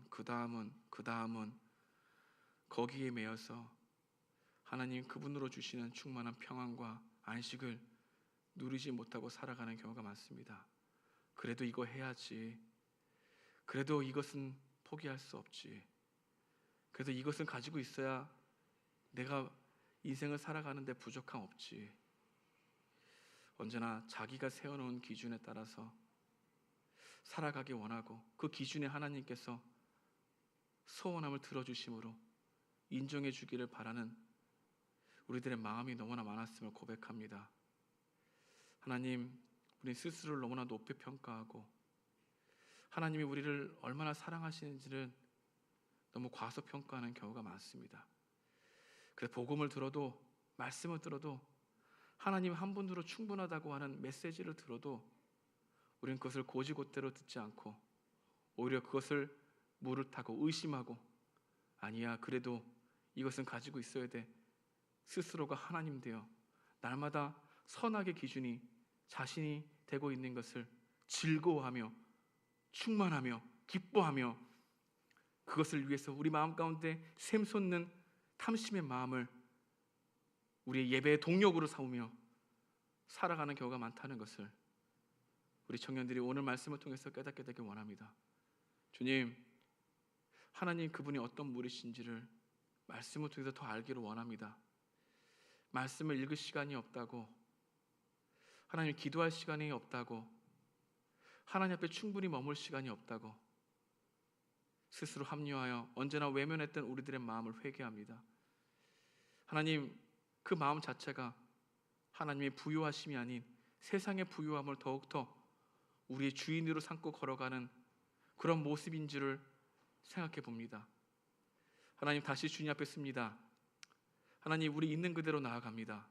거기에 매여서 하나님 그분으로 주시는 충만한 평안과 안식을 누리지 못하고 살아가는 경우가 많습니다. 그래도 이거 해야지. 그래도 이것은 포기할 수 없지. 그래도 이것은 가지고 있어야 내가 인생을 살아가는데 부족함 없지. 언제나 자기가 세워놓은 기준에 따라서 살아가기 원하고 그 기준에 하나님께서 소원함을 들어주심으로 인정해 주기를 바라는 우리들의 마음이 너무나 많았음을 고백합니다. 하나님, 우리 스스로를 너무나 높이 평가하고 하나님이 우리를 얼마나 사랑하시는지를 너무 과소평가하는 경우가 많습니다. 그래서 복음을 들어도 말씀을 들어도 하나님 한 분으로 충분하다고 하는 메시지를 들어도 우리는 그것을 고지곳대로 듣지 않고 오히려 그것을 물을 타고 의심하고 아니야 그래도 이것은 가지고 있어야 돼. 스스로가 하나님 되어 날마다 선악의 기준이 자신이 되고 있는 것을 즐거워하며 충만하며 기뻐하며 그것을 위해서 우리 마음 가운데 샘솟는 탐심의 마음을 우리의 예배의 동력으로 삼으며 살아가는 경우가 많다는 것을 우리 청년들이 오늘 말씀을 통해서 깨닫게 되길 원합니다. 주님, 하나님 그분이 어떤 분이신지를 말씀을 통해서 더 알기를 원합니다. 말씀을 읽을 시간이 없다고, 하나님 기도할 시간이 없다고, 하나님 앞에 충분히 머물 시간이 없다고 스스로 합리화하여 언제나 외면했던 우리들의 마음을 회개합니다. 하나님, 그 마음 자체가 하나님의 부요하심이 아닌 세상의 부요함을 더욱더 우리의 주인으로 삼고 걸어가는 그런 모습인 줄을 생각해 봅니다. 하나님, 다시 주님 앞에 씁니다. 하나님, 우리 있는 그대로 나아갑니다.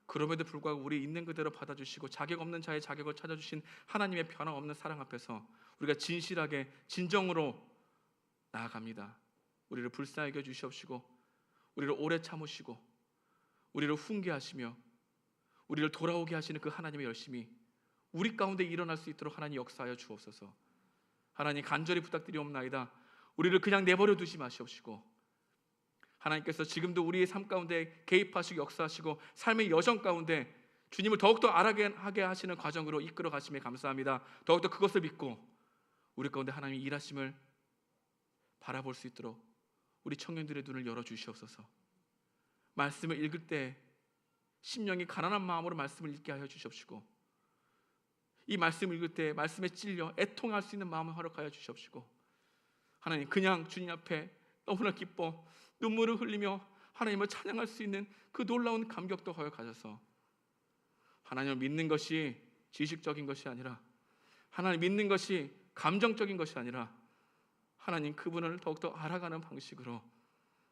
그럼에도 불구하고 우리 있는 그대로 받아주시고 자격 없는 자의 자격을 찾아주신 하나님의 변함없는 사랑 앞에서 우리가 진실하게 진정으로 나아갑니다. 우리를 불쌍히 여겨 주시옵시고 우리를 오래 참으시고 우리를 훈계하시며 우리를 돌아오게 하시는 그 하나님의 열심이 우리 가운데 일어날 수 있도록 하나님 역사하여 주옵소서. 하나님, 간절히 부탁드리옵나이다. 우리를 그냥 내버려 두지 마시옵시고 하나님께서 지금도 우리의 삶 가운데 개입하시고 역사하시고 삶의 여정 가운데 주님을 더욱더 알아가게 하시는 과정으로 이끌어 가심에 감사합니다. 더욱더 그것을 믿고 우리 가운데 하나님의 일하심을 바라볼 수 있도록 우리 청년들의 눈을 열어주시옵소서. 말씀을 읽을 때 심령이 가난한 마음으로 말씀을 읽게 하여 주시옵시고 이 말씀을 읽을 때 말씀에 찔려 애통할 수 있는 마음을 허락하여 주시옵시고 하나님, 그냥 주님 앞에 너무나 기뻐 눈물을 흘리며 하나님을 찬양할 수 있는 그 놀라운 감격도 허락하셔서 하나님을 믿는 것이 지식적인 것이 아니라 하나님 믿는 것이 감정적인 것이 아니라 하나님 그분을 더욱더 알아가는 방식으로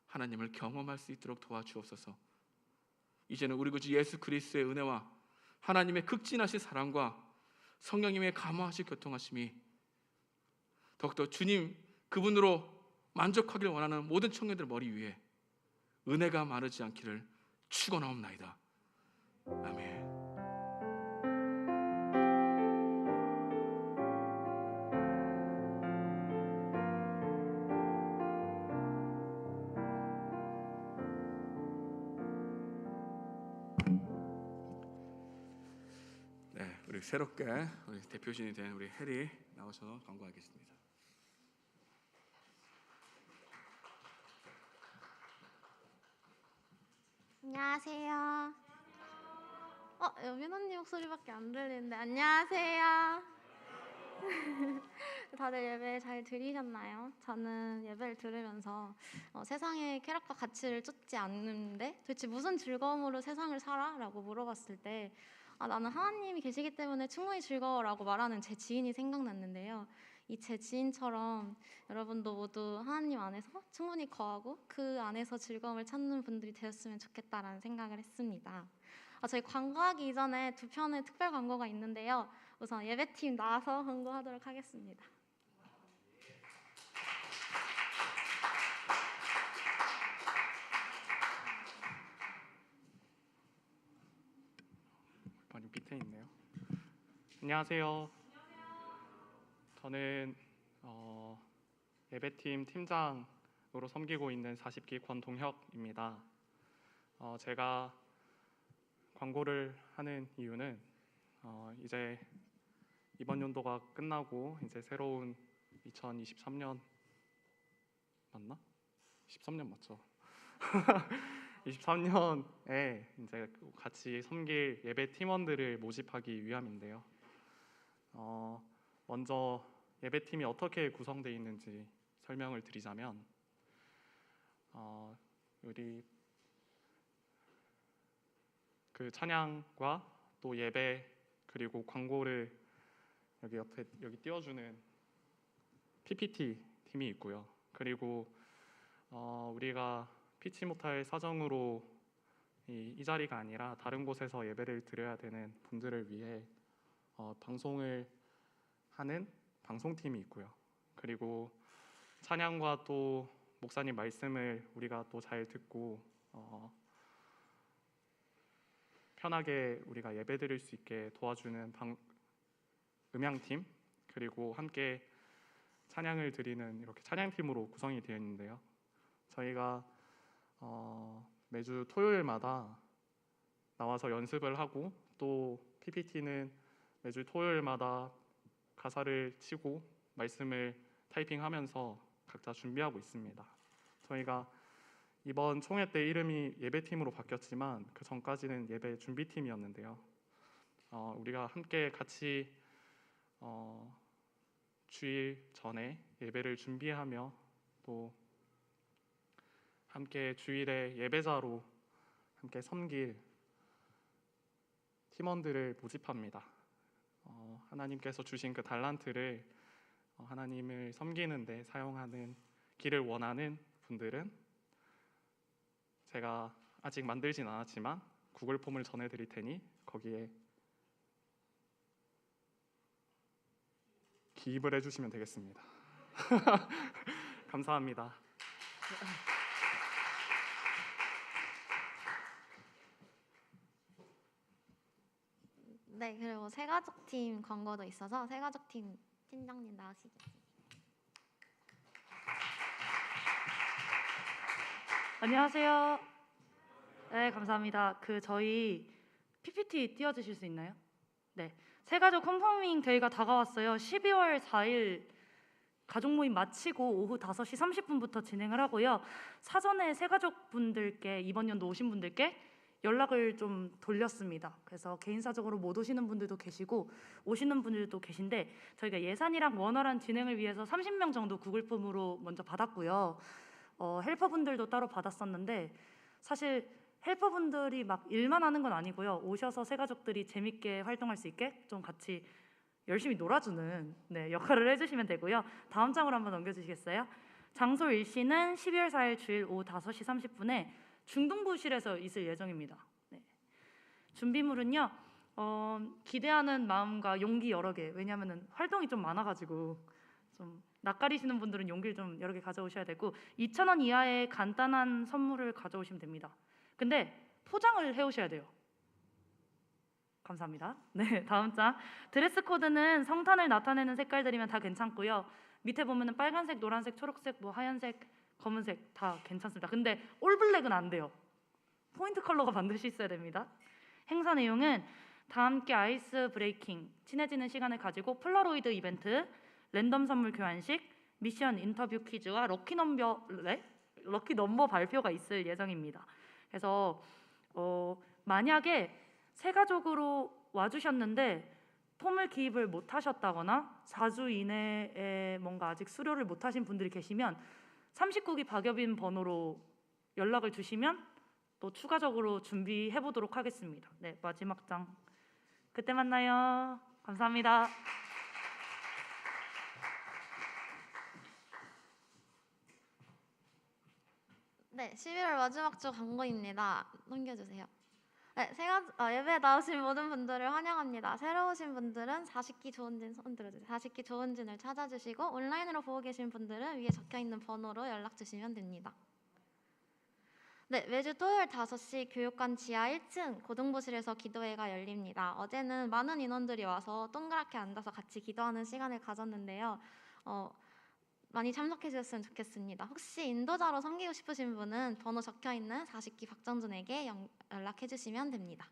하나님을 경험할 수 있도록 도와주옵소서. 이제는 우리 구주 예수 그리스도의 은혜와 하나님의 극진하신 사랑과 성령님의 감화하신 교통하심이 더욱더 주님 그분으로 만족하길 원하는 모든 청년들 머리 위에 은혜가 마르지 않기를 축원하옵나이다. 아멘. 네, 우리 새롭게 우리 대표진이 된 우리 해리 나오셔서 광고하겠습니다. 안녕하세요. 여민 언니 목소리밖에 안 들리는데 안녕하세요. 다들 예배 잘 들으셨나요? 저는 예배를 들으면서 세상의 쾌락과 가치를 쫓지 않는데 도대체 무슨 즐거움으로 세상을 살아? 라고 물어봤을 때 나는 하나님이 계시기 때문에 충분히 즐거워라고 말하는 제 지인이 생각났는데요. 이 제 지인처럼 여러분도 모두 하나님 안에서 충분히 거하고 그 안에서 즐거움을 찾는 분들이 되었으면 좋겠다라는 생각을 했습니다. 저희 광고하기 이전에 두 편의 특별 광고가 있는데요. 우선 예배팀 나와서 광고하도록 하겠습니다. 안녕하세요. 저는 예배팀 팀장으로 섬기고 있는 40기 권동혁입니다. 제가 광고를 하는 이유는 이제 이번 연도가 끝나고 이제 새로운 2023년 맞나? 23년 맞죠? 23년에 이제 같이 섬길 예배 팀원들을 모집하기 위함인데요. 먼저 예배팀이 어떻게 구성되어 있는지 설명을 드리자면 우리 그 찬양과 또 예배 그리고 광고를 여기 옆에 여기 띄워주는 PPT 팀이 있고요. 그리고 우리가 피치 못할 사정으로 이 자리가 아니라 다른 곳에서 예배를 드려야 되는 분들을 위해 방송을 하는 방송팀이 있고요. 그리고 찬양과 또 목사님 말씀을 우리가 또 잘 듣고 편하게 우리가 예배 드릴 수 있게 도와주는 음향팀, 그리고 함께 찬양을 드리는 이렇게 찬양팀으로 구성이 되어 있는데요. 저희가 매주 토요일마다 나와서 연습을 하고 또 PPT는 매주 토요일마다 가사를 치고 말씀을 타이핑하면서 각자 준비하고 있습니다. 저희가 이번 총회 때 이름이 예배팀으로 바뀌었지만 그 전까지는 예배 준비팀이었는데요. 우리가 함께 같이 주일 전에 예배를 준비하며 또 함께 주일에 예배자로 함께 섬길 팀원들을 모집합니다. 하나님께서 주신 그 달란트를 하나님을 섬기는 데 사용하는 길을 원하는 분들은 제가 아직 만들진 않았지만 구글 폼을 전해드릴 테니 거기에 기입을 해주시면 되겠습니다. 감사합니다. 네, 그리고 새가족팀 광고도 있어서 새가족팀 팀장님 나오시겠습니다. 안녕하세요. 네, 감사합니다. 저희 PPT 띄워주실 수 있나요? 네, 새가족 홈커밍 데이가 다가왔어요. 12월 4일 가족 모임 마치고 오후 5시 30분부터 진행을 하고요. 사전에 새가족분들께 이번 연도 오신 분들께 연락을 좀 돌렸습니다. 그래서 개인 사정으로 못 오시는 분들도 계시고 오시는 분들도 계신데 저희가 예산이랑 원활한 진행을 위해서 30명 정도 구글 폼으로 먼저 받았고요. 헬퍼분들도 따로 받았었는데 사실 헬퍼분들이 막 일만 하는 건 아니고요. 오셔서 새가족들이 재밌게 활동할 수 있게 좀 같이 열심히 놀아주는 역할을 해주시면 되고요. 다음 장으로 한번 넘겨주시겠어요? 장소 일시는 12월 4일 주일 오후 5시 30분에 중등부실에서 있을 예정입니다. 네. 준비물은요. 기대하는 마음과 용기 여러 개. 왜냐하면 활동이 좀 많아가지고 좀 낯가리시는 분들은 용기를 좀 여러 개 가져오셔야 되고 2,000원 이하의 간단한 선물을 가져오시면 됩니다. 근데 포장을 해오셔야 돼요. 감사합니다. 네, 다음 장. 드레스 코드는 성탄을 나타내는 색깔들이면 다 괜찮고요. 밑에 보면은 빨간색, 노란색, 초록색, 뭐 하얀색, 검은색 다 괜찮습니다. 근데 올블랙은 안 돼요. 포인트 컬러가 반드시 있어야 됩니다. 행사 내용은 다 함께 아이스 브레이킹, 친해지는 시간을 가지고 폴라로이드 이벤트, 랜덤 선물 교환식, 미션 인터뷰 퀴즈와 럭키 넘버 발표가 있을 예정입니다. 그래서 만약에 새가족으로 와주셨는데 폼을 기입을 못 하셨다거나 4주 이내에 뭔가 아직 수료를 못 하신 분들이 계시면 39기 박여빈 번호로 연락을 주시면 또 추가적으로 준비해 보도록 하겠습니다. 네, 마지막 장. 그때 만나요. 감사합니다. 네, 11월 마지막 주 광고입니다. 넘겨주세요. 네, 예배에 나오신 모든 분들을 환영합니다. 새로 오신 분들은 40기 좋은진 손 들어주세요. 40기 좋은진을 찾아주시고 온라인으로 보고 계신 분들은 위에 적혀있는 번호로 연락 주시면 됩니다. 네, 매주 토요일 5시 교육관 지하 1층 고등부실에서 기도회가 열립니다. 어제는 많은 인원들이 와서 동그랗게 앉아서 같이 기도하는 시간을 가졌는데요. 많이 참석해 주셨으면 좋겠습니다. 혹시 인도자로 섬기고 싶으신 분은 번호 적혀있는 40기 박정준에게 연락해 주시면 됩니다.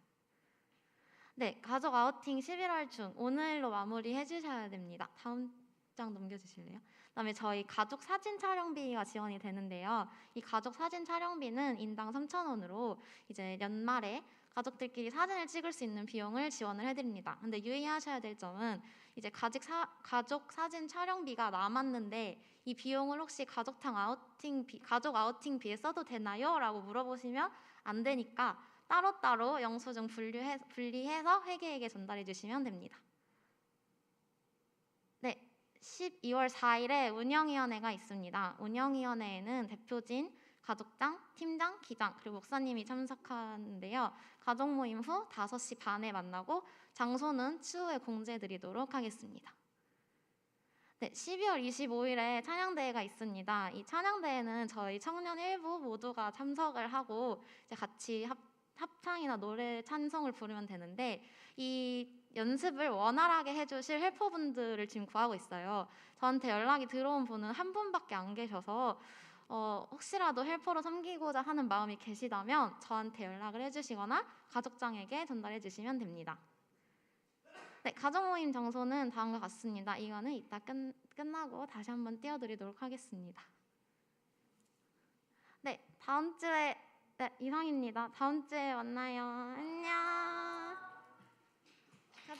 네, 가족 아우팅 11월 중 오늘로 마무리해 주셔야 됩니다. 다음 장 넘겨주실래요? 그다음에 저희 가족 사진 촬영비가 지원이 되는데요. 이 가족 사진 촬영비는 인당 3,000원으로 이제 연말에 가족들끼리 사진을 찍을 수 있는 비용을 지원을 해드립니다. 근데 유의하셔야 될 점은 이제 가족 사진 촬영비가 남았는데 이 비용을 혹시 가족 아우팅비에 써도 되나요? 라고 물어보시면 안 되니까 따로따로 영수증 분리해서 회계에게 전달해 주시면 됩니다. 네, 12월 4일에 운영위원회가 있습니다. 운영위원회에는 대표진, 가족장, 팀장, 기장 그리고 목사님이 참석하는데요. 가족 모임 후 5시 반에 만나고 장소는 추후에 공지해드리도록 하겠습니다. 네, 12월 25일에 찬양대회가 있습니다. 이 찬양대회는 저희 청년 일부 모두가 참석을 하고 이제 같이 합창이나 노래 찬송을 부르면 되는데 이 연습을 원활하게 해주실 헬퍼분들을 지금 구하고 있어요. 저한테 연락이 들어온 분은 한 분밖에 안 계셔서 혹시라도 헬퍼로 섬기고자 하는 마음이 계시다면 저한테 연락을 해주시거나 가족장에게 전달해 주시면 됩니다. 네, 가족 모임 장소는 다음과 같습니다. 이거는 이따 끝나고 다시 한번 띄워드리도록 하겠습니다. 네, 다음 주에 이상입니다. 다음 주에 만나요. 안녕.